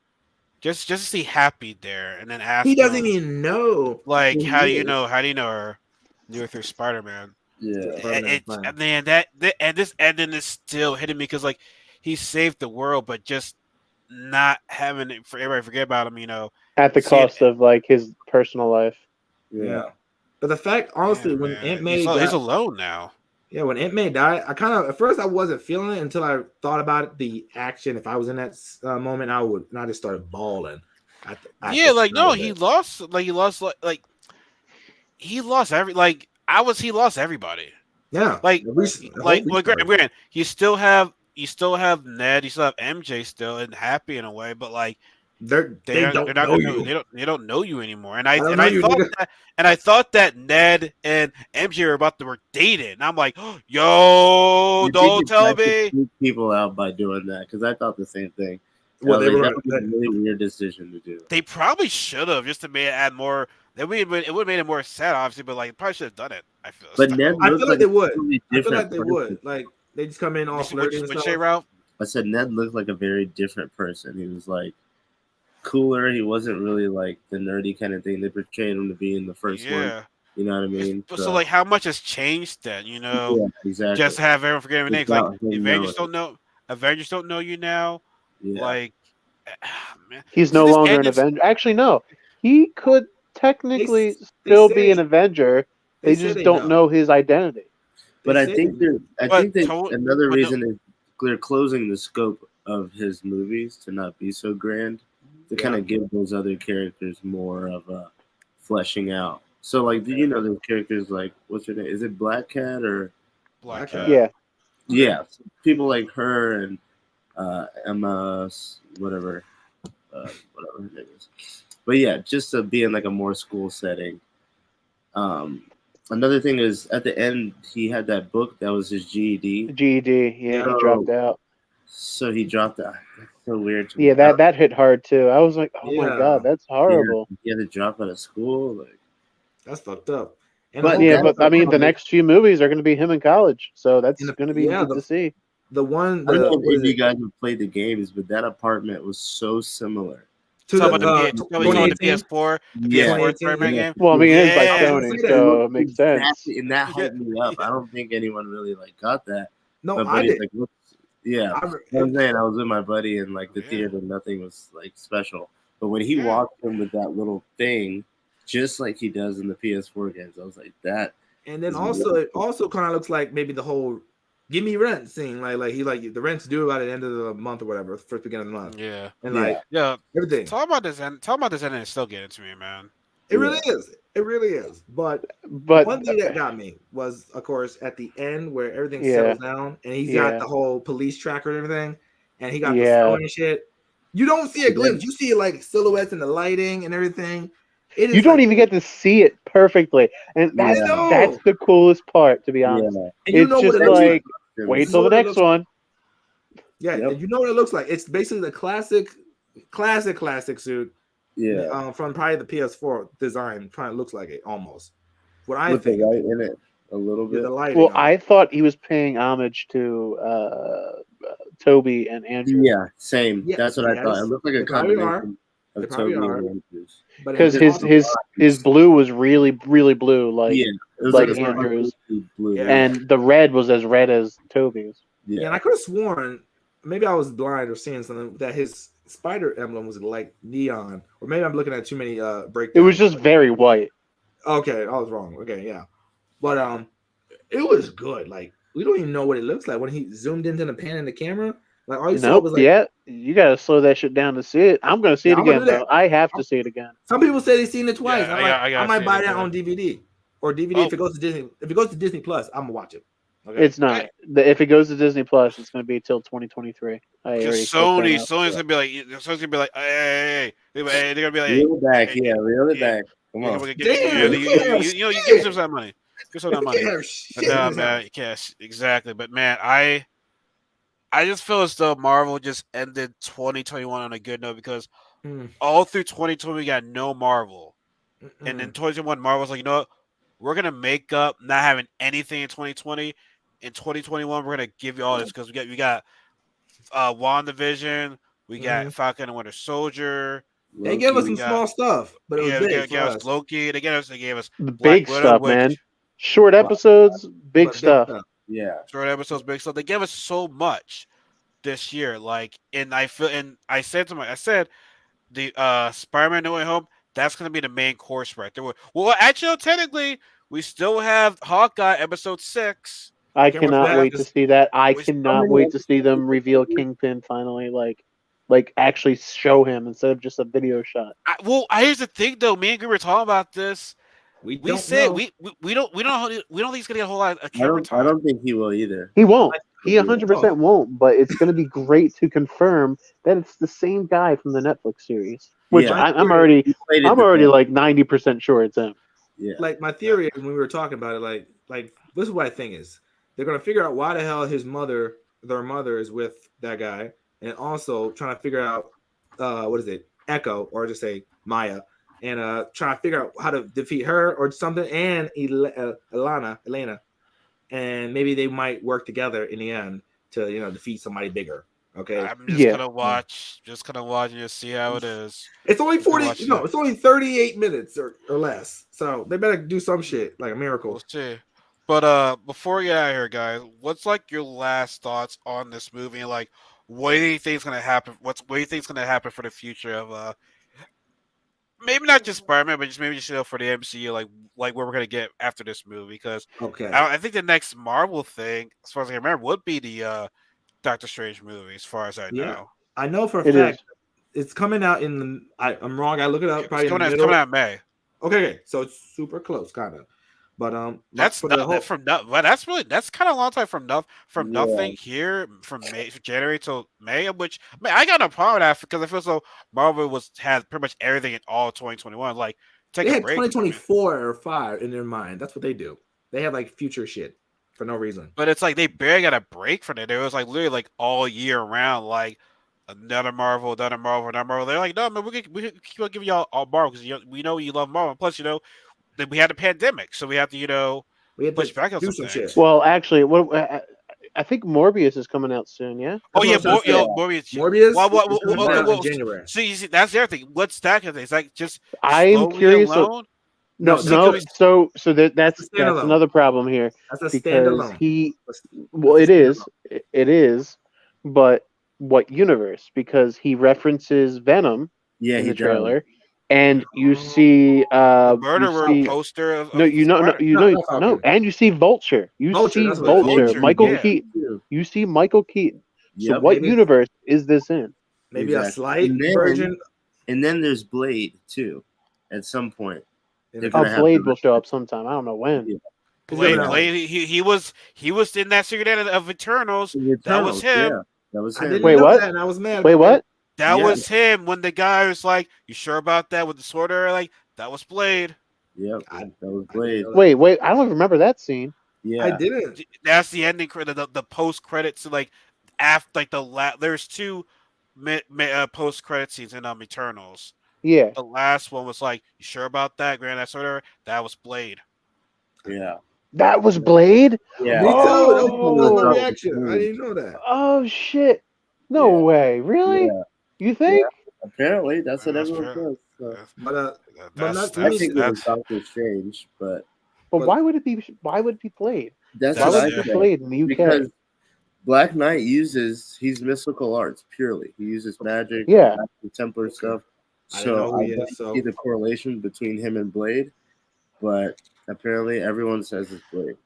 just to see Happy there, and then He ask doesn't him even know like, who he is. how do you know her? Knew her through Spider Man. Yeah. Spider-Man plan. Man, and this ending is still hitting me because like he saved the world, but just not having it for everybody to forget about him. At the See it, cost of like his personal life. Yeah. But the fact, honestly, damn when Aunt man, May he's alone now. when Aunt May died, I kind of at first I wasn't feeling it until I thought about it, the action. If I was in that moment, I just started bawling. Yeah, like sight no, of it. he lost he lost everybody. Yeah, Like I hope we started. granted, you still have Ned, you still have MJ still and Happy in a way, but like They they're don't not know gonna you. they don't know you anymore. I don't know you, nigga. I thought that Ned and MJ were dating. And I'm like, yo, You think don't you tell tried to me. freak people out by doing that? Because I thought the same thing. I Well, was they like, were. that was a really weird decision to do. They probably should have just to make it add more. It would have made it more sad, obviously, but like probably should have done it. I feel. But Still. Ned I looked feel like like they a would. totally I feel different like they person. would. Like they just come in all flirty and Which stuff. Ralph? I said Ned looked like a very different person. He was like cooler. He wasn't really like the nerdy kind of thing they portrayed him to be in the first one. Yeah. You know what I mean? So like, how much has changed then? yeah, exactly. Just to have everyone forget everything. Like Without him Avengers knowing. don't know. Avengers don't know you now. Yeah. Like, man. He's See, no this longer an ended- Avenger. Actually, no. He could technically They still say- be an Avenger. They They say just they don't know his identity. But They I say think they- another but no- reason is they're closing the scope of his movies to not be so grand, to kind Yeah. of give those other characters more of a fleshing out. So like, do you know those characters like what's her name? Is it Black Cat or Black Cat. Cat. Yeah. yeah, people like her and Emma whatever whatever her name is. But yeah, just to be in like a more school setting. Another thing is at the end he had that book that was his GED. GED. Yeah, he Oh. dropped out. So he dropped that. That's so weird to me. Yeah, that hit hard too. I was like, oh my Yeah. god, that's horrible. He had to drop out of school. Like, That's fucked up. And But the whole Yeah, thing- but I mean, the next few movies are going to be him in college, so that's And the- going to be yeah, good to see. the one I don't know what if is you it? guys have played the games, but that apartment was so similar. To Talking the about the 2018? PS4, the Yeah. PS4 2018, Spider-Man yeah. game. Well, I mean, it is by Yeah. Sony, so it makes sense. Exactly, and that hyped me up. I don't think anyone really like got that. No, My I buddy's did. like, "What's-" yeah. I'm saying I was with my buddy in like the theater, nothing was like special. But when he Yeah. walked in with that little thing, just like he does in the PS4 games, I was like, that. And then Is also it also kind of looks like maybe the whole "give me rent" scene, like he like the rent's due by the end of the month or whatever, first beginning of the month, Yeah. and Yeah. like Yeah. everything. Talk about this ending is still getting to me, man. It really is. It really is. But But one thing that got me was, of course, at the end where everything Yeah. settles down and he's got Yeah. the whole police tracker and everything, and he got Yeah. the phone and shit. You don't see a glimpse. You see like silhouettes and the lighting and everything. It is you don't like- even get to see it perfectly, and that's Yeah. that's the coolest part, to be honest. Yeah. and you It's know what just it looks like like. wait You till know the what it next looks like. one. Yeah, Yep. and you know what it looks like. It's basically the classic suit Yeah. from probably the PS4 design. Kind of looks like it almost. What I With the think, light in it a little with bit. the lighting. Well, on it. I thought he was paying homage to Toby and Andrew. Yeah, same. Yeah, That's what I thought. yes. It looked like a They probably combination They of probably Toby are. and Andrews. But Because it- his blue was really blue, like Yeah, it was like a Andrews. blue. Yeah. and the red was as red as Toby's. yeah, Yeah. and I could have sworn, maybe I was blind or seeing something, that his spider emblem was like neon, or maybe I'm looking at too many breakdowns. It was just very white. Okay, I was wrong. Okay, yeah, but it was good. Like we don't even know what it looks like when he zoomed into the pan in the camera. Like all you saw Nope. was like Yeah, you gotta slow that shit down to see it. I'm gonna see Yeah, it I'm gonna again do that. though. I have to see it again. some people say they've seen it twice. Yeah, I I gotta might see buy it that again. on DVD. or DVD. If it goes to Disney Plus, I'm gonna watch it. Okay. It's not. If it goes to Disney Plus, it's going to be till 2023. I already Because scoped that out. Sony's gonna be like, hey, they're gonna be like, Reel it back, hey, yeah, reel it yeah. back. Come on. Damn, you give some that money. Give some that money. Have But shit nah, in his man, house. you can't exactly. But man, I just feel as though Marvel just ended 2021 on a good note because Mm, all through 2020 we got no Marvel, and in mm. 2021 Marvel's like, you know what, we're gonna make up not having anything in 2020. In 2021, we're gonna give you all this because we got WandaVision, we got Mhm. Falcon and Winter Soldier. They gave us We some got small stuff, but it was yeah, big gave for us us. Loki. They gave us The Black big Widow, stuff, which man. Short episodes, big But stuff. Yeah. short episodes, big stuff. They gave us so much this year. Like, and I feel, and I said the Spider-Man No Way Home. That's gonna be the main course right there. Well, actually, no, technically, we still have Hawkeye episode 6. I Can't wait cannot back. wait to see that. I Which- cannot wait to see them reveal Kingpin finally. Like actually show him instead of just a video shot. Here's the thing, though. Me and Gru were talking about this. We We don't said know. we don't think he's gonna get a whole lot of I camera don't time. think he will either. He won't. He Yeah. 100% won't. But it's going to be great to confirm that it's the same guy from the Netflix series. Which Yeah. I'm already He played it I'm the already best. like 90% sure it's him. Yeah. Like my theory is when we were talking about it, like this is what I think is they're gonna figure out why the hell their mother is with that guy, and also trying to figure out what is it, Echo, or just say Maya, and trying to figure out how to defeat her or something, and Elena, and maybe they might work together in the end to defeat somebody bigger. Okay, I'm just Yeah. gonna watch, and just see how it is. it's only Just gonna 40. watch No, it. it's only 38 minutes or less. So they better do some shit like a miracle. We'll see. But before we get out of here, guys, what's like your last thoughts on this movie? And like, what do you think is gonna happen? What do you think is gonna happen for the future of maybe not just Spider-Man, but maybe just for the MCU, like where we're gonna get after this movie? Because Okay. I think the next Marvel thing, as far as I can remember, would be the Doctor Strange movie. As far as I Yeah. know, I know for a It fact is. it's coming out in the. I'm wrong. I look it up. it's Probably in the coming middle. out in May. Okay, so it's super close, kind of. But That's for the not, whole, but that's kind of a long time from Yeah. nothing here from January till May, which I got no problem with that because I feel so Marvel had pretty much everything in all 2021. Like take they a had break, 2024 or 5 in their mind. That's what they do. They have like future shit for no reason. but it's like they barely got a break from it. It was like literally like all year round, like another Marvel, another Marvel, another Marvel. They're like, no man, we can keep on giving y'all all Marvel because we know you love Marvel. Plus, then we had a pandemic, so we have to We had push to back on do some some things. shit. Well, actually, I think Morbius is coming out soon. Yeah. Oh That's yeah, what I was gonna say. Morbius. Morbius. What, is coming okay, out in January. so you see, that's the other thing. What's that gonna be? It's like just I'm slowly curious. alone. No. Is it gonna be- So that's That's standalone. another problem here That's a because standalone. well, That's it a is, it is, but what universe? Because he references Venom Yeah, in he the does. trailer, and you see the murderer poster of no, Falcon. and you see Vulture. You Vulture, see that's what it is. Vulture, Vulture, Michael yeah. Keaton. You see Michael Keaton. So Yep. what Maybe- universe is this in? Maybe a Exactly. slight And then- version. And then there's Blade too. At some point, In they're the- gonna have Blade to- will show up sometime. I don't know when. Yeah. Blade. He was in that secret edit of Eternals. That was Eternals, him. Yeah, that was I him. didn't Wait, know what? that, and I was mad. Wait, about what? That Yeah. was him when the guy was like, "You sure about that?" With the sword, or like that was Blade. Yep, I- that was I Blade. didn't know that. Wait. I don't remember that scene. Yeah, I didn't. That's the ending credit, the post credits, like after like there's two post credit scenes in Eternals. Yeah. The last one was like, "You sure about that, Grand That's Order?" That was Blade. yeah, That was Blade? yeah. Me too. That was my Oh. reaction. I didn't know that. Oh shit. No Yeah. way. Really? Yeah. You think? Apparently, that's what That's everyone true. says. So. But That's I think it was that's Doctor Strange, but But But- why would it be Blade? that's Why what would I it be said. Blade in the UK? Because Black Knight he's mystical arts purely. He uses magic, Yeah. the Templar stuff. I didn't know So who I he is, don't so- see the correlation between him and Blade, but apparently everyone says it's Blade.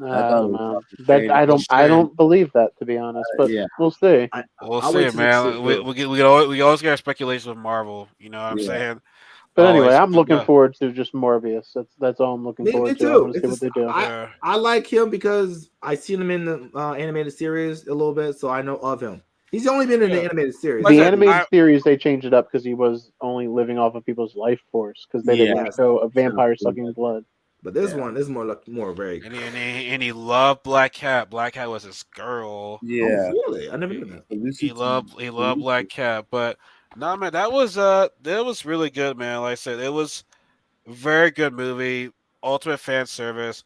I don't know. Doctor That Strange. I don't believe that, to be honest. But yeah. we'll see. we'll I'll wait see, till next man. year. We always get our speculation with Marvel. You know what I'm Yeah. saying? But anyway, Always. I'm looking Yeah. forward to just Morbius. That's all I'm looking Me forward to. I too. want to see what they do. Yeah. I like him because I seen him in the animated series a little bit, so I know of him. He's only been in the Yeah. animated series. Like I The said, animated series, they changed it up because he was only living off of people's life force because they didn't want Yes. to show a vampire sucking blood. But this one is more very. And he loved Black Cat. Black Cat was his girl. Oh, Yeah. really? I never knew that. He loved Black Cat. But no, man, that was really good, man. Like I said, it was a very good movie. Ultimate fan service.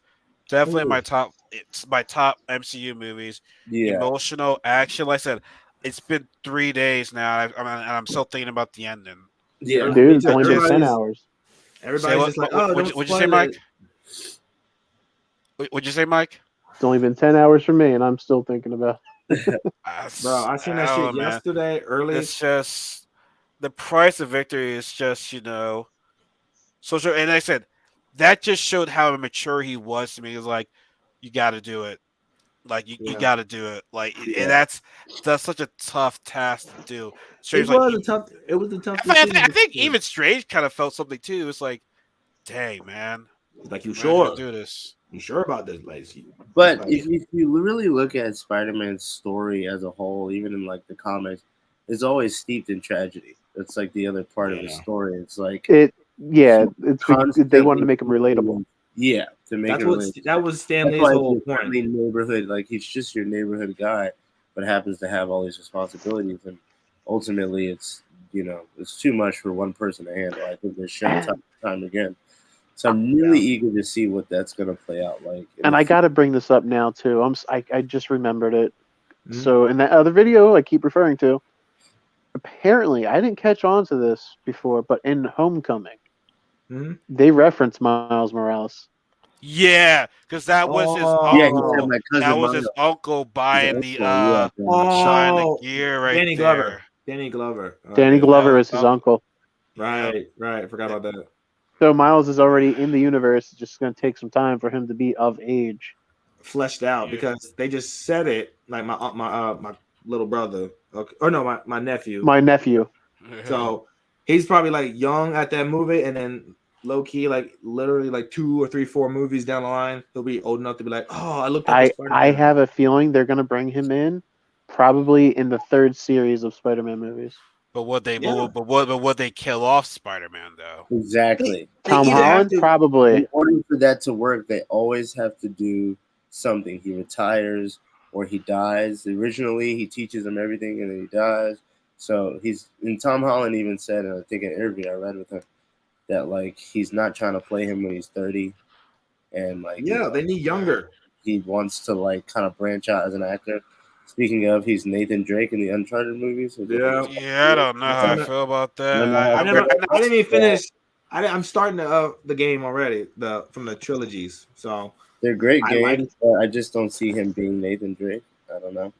Definitely my top. It's my top MCU movies. Yeah. Emotional action. Like I said, it's been 3 days now, and I'm still thinking about the ending. Yeah. Dude, it's only been Everybody's- 10 hours. Everybody's just like, oh, what'd you say, Mike? What'd you say, Mike? It's only been 10 hours for me, and I'm still thinking about Bro, I seen that shit yesterday early. It's just the price of victory is just social. And like I said, that just showed how mature he was to me. It was like, you got to do it. Like you got to do it. Like and that's such a tough task to do. Strange, It was a tough decision. I think even Strange kind of felt something too. It's like, dang man, like, you I'm sure? gonna do this? You sure about this? Like, But if you really look at Spider-Man's story as a whole, even in like the comics, it's always steeped in tragedy. That's like the other part of the story. It's like it. Yeah, they wanted to make him relatable. Yeah, to make it relatable. That was Stan That's Lee's why he's whole a point. friendly neighborhood, like he's just your neighborhood guy, but happens to have all these responsibilities, and ultimately, it's it's too much for one person to handle. I think they're shown time and time again. So I'm really eager to see what that's going to play out like. And I got to bring this up now too. I just remembered it. Mhm. So in that other video I keep referring to, apparently I didn't catch on to this before, but in Homecoming, they reference Miles Morales. Yeah, because that was his uncle. Yeah, he said my cousin. That was his uncle buying the shine the gear right Danny there. Glover. Danny Glover. Danny Glover is his uncle. Right. I forgot about that. So Miles is already in the universe. It's just going to take some time for him to be of age. Fleshed out because they just said it like my little brother. Okay. Or no, my nephew. My nephew. So he's probably like young at that movie, and then low key, like literally like 2 or 3, 4 movies down the line, he'll be old enough to be like, oh, I looked at I have a feeling they're going to bring him in probably in the 3rd series of Spider-Man movies. But would they kill off Spider-Man though? Exactly. Tom Holland, probably. In order for that to work, they always have to do something. He retires or he dies. Originally, he teaches them everything and then he dies. So Tom Holland even said, and I think in an interview I read with him, that like he's not trying to play him when he's 30, and like they need younger. He wants to like kind of branch out as an actor. Speaking of, he's Nathan Drake in the Uncharted movies. I don't know how I feel about that. I didn't even finish. I'm starting the game already. From the trilogies, so they're great games. But I just don't see him being Nathan Drake. I don't know.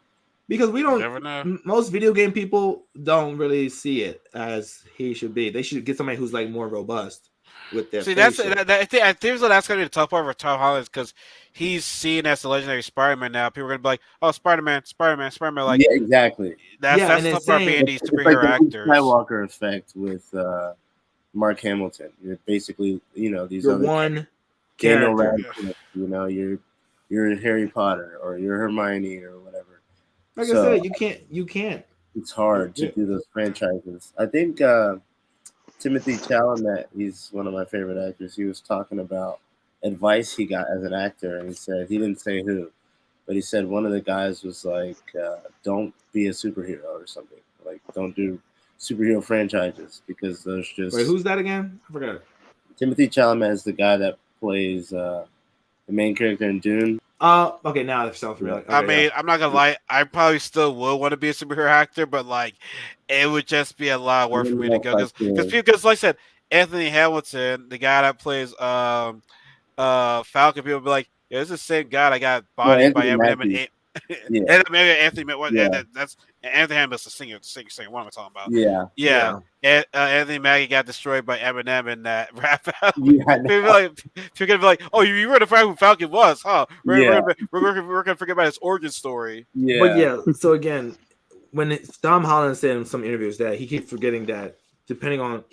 Because we don't. Most video game people don't really see it as he should be. They should get somebody who's like more robust with their. See, I think that's going to be the tough part for Tom Holland because he's seen as the legendary Spider-Man now. People are going to be like, "Oh, Spider-Man!" Like, yeah, exactly. That's the tough part being these superhero actors. Skywalker effect with Mark Hamilton. You're basically, these other one Daniel character. Radcliffe, you're Harry Potter or you're Hermione or whatever. Like I said, you can't. It's hard to do those franchises. I think Timothy Chalamet, he's one of my favorite actors. He was talking about advice he got as an actor, and he said he didn't say who, but he said one of the guys was like, "Don't be a superhero or something. Like, don't do superhero franchises because those just." Wait, who's that again? I forgot. Timothy Chalamet is the guy that plays the main character in Dune. Okay, now it sounds familiar. Okay, I mean, I'm not gonna lie. I probably still would want to be a superhero actor, but like, it would just be a lot of work for me to go because, like I said, Anthony Hamilton, the guy that plays Falcon, people be like, "Yeah, this is the same guy that got bodied by Eminem and maybe Anthony. That's Anthony Hamilton's the singer. What am I talking about? Yeah. And, Anthony Mackie got destroyed by Eminem in that rap album. People gonna be like, "Oh, you were the fact who Falcon was, huh?" We're gonna forget about his origin story. But so again, when Tom Holland said in some interviews that he keeps forgetting that depending on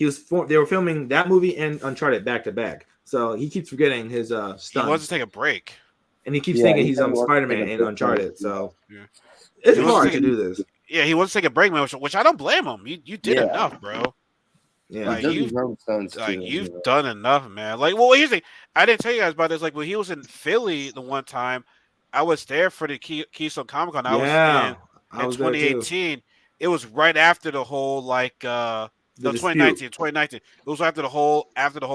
they were filming that movie and Uncharted back to back. So he keeps forgetting his He wants stunts, to take a break. and he keeps Yeah, thinking he he's said he wants to Spider-Man take a in break from Uncharted. it. So Yeah. it's He wants hard to to take do this. Yeah, he wants to take a break, man. Which I don't blame him. You did Yeah. enough, bro. Yeah, Like He does you his own stunts too. you've done enough, man. Like, well, here's the thing. I didn't tell you guys about this. Like when he was in Philly the one time, I was there for the Keystone Comic Con. I was yeah, I in was there too. 2018. It was right after the whole The no, dispute. 2019. It was after the whole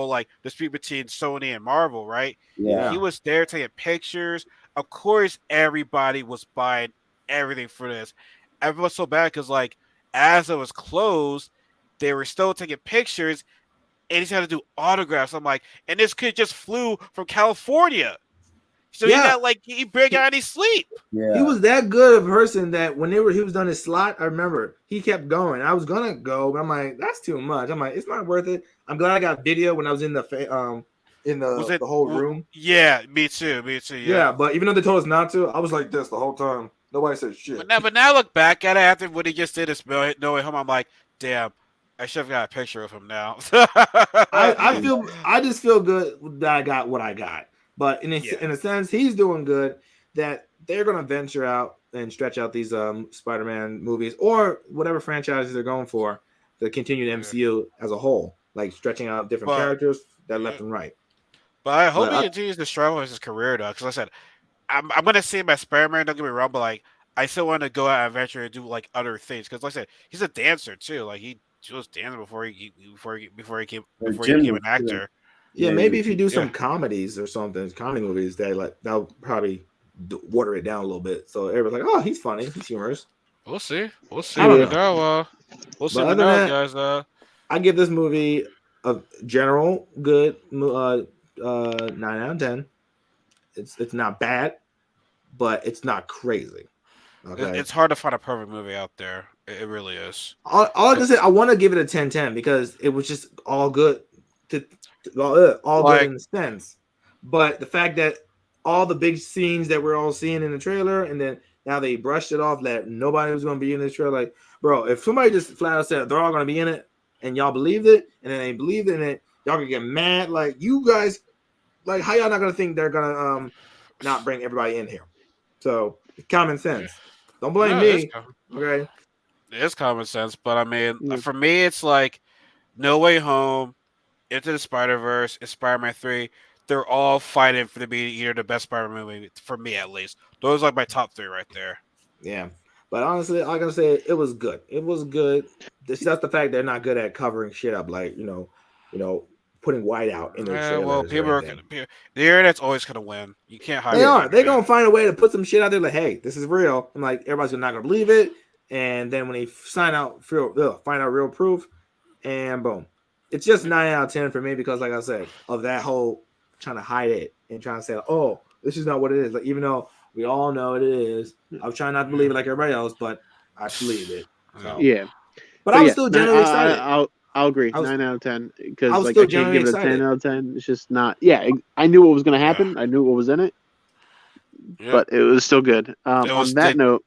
like dispute between Sony and Marvel, right? Yeah. He was there taking pictures. Of course, everybody was buying everything for this. Everyone was so bad because like as it was closed, they were still taking pictures, and he's had to do autographs. I'm like, and this kid just flew from California, so Yeah. he barely got any sleep. Yeah. He was that good of a person that whenever he was done his slot, I remember he kept going. I was gonna go, but I'm like, that's too much. I'm like, it's not worth it. I'm glad I got video when I was in the Was it the whole room. Yeah, me too. Me too. Yeah, but even though they told us not to, I was like this the whole time. Nobody said shit. But now look back at it after what he just did is No Way Home. I'm like, damn, I should have got a picture of him now. I just feel good that I got what I got. But in a sense, he's doing good that they're gonna venture out and stretch out these Spider-Man movies or whatever franchises they're going for to continue the MCU as a whole, like stretching out different characters that left and right. But I hope he continues to struggle with his career though, because like I said, I'm gonna see him as Spider-Man. Don't get me wrong, but like I still want to go out and venture and do like other things because like I said, he's a dancer too. Like he was dancing before he became an actor. Yeah, maybe if you do some comedies or something, comedy movies, that'll probably water it down a little bit. So everybody's like, "Oh, he's funny, he's humorous." We'll see. We'll see. I don't We know. know. We'll see. But We other know, than guys. I give this movie a general good 9 out of 10. It's not bad, but it's not crazy. Okay, It's hard to find a perfect movie out there. It really is. all I can say, I want to give it a 10/10 because it was just all good all good in a sense. But the fact that all the big scenes that we're all seeing in the trailer, and then now they brushed it off that nobody was going to be in this trailer. Like, bro, if somebody just flat out said they're all going to be in it, and y'all believed it, and then they believed in it, y'all gonna get mad. Like, you guys, like, how y'all not gonna think they're gonna not bring everybody in here? So common sense. Don't blame me. Okay. It's common sense, but I mean, for me, it's like No Way Home, Into the Spider-Verse, and Spider-Man 3. They're all fighting for to be either the best Spider-Man movie, for me at least. Those are like my top 3 right there. Yeah. But honestly, I gotta say it was good. It was good. It's just the fact they're not good at covering shit up, like, putting white out in their trailers. Well, the internet's always gonna win. You can't hide. They are. They're gonna find a way to put some shit out there. Like, hey, this is real. I'm like, everybody's not gonna believe it. And then when they find out real proof, and boom, it's just 9 out of 10 for me because, like I said, of that whole trying to hide it and trying to say, oh, this is not what it is. Like, even though we all know it is, I was trying not to believe it like everybody else, but I believe it. So. Yeah, but I was still generally excited. I'll agree. 9 out of 10 because I was like still I can't give it a excited. 10 out of 10. It's just not. Yeah, I knew what was going to happen. I knew what was in it, but it was still good. On that note,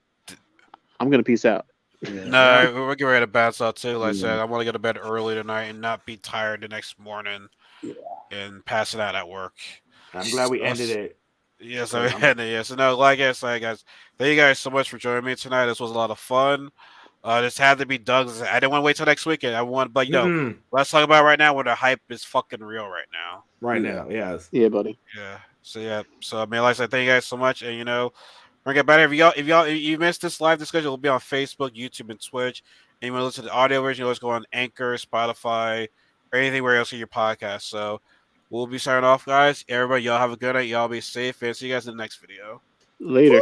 I'm gonna peace out. No, we're getting ready to bounce out too. Like I said, I want to go to bed early tonight and not be tired the next morning and pass it out at work. I'm glad we ended it. Yes, I ended it. Yes, no, like I said, guys, thank you guys so much for joining me tonight. This was a lot of fun. This had to be done. I didn't want to wait till next weekend. I want, but let's talk about it right now where the hype is fucking real right now. Right now, yes. Yeah, buddy. Yeah. So I mean, like I said, thank you guys so much, and we're gonna get better. If you missed this live discussion, it'll be on Facebook, YouTube, and Twitch. And you want to listen to the audio version, you always go on Anchor, Spotify, or anything where else you your podcast. So we'll be signing off, guys. Everybody, y'all have a good night. Y'all be safe, and see you guys in the next video. Later.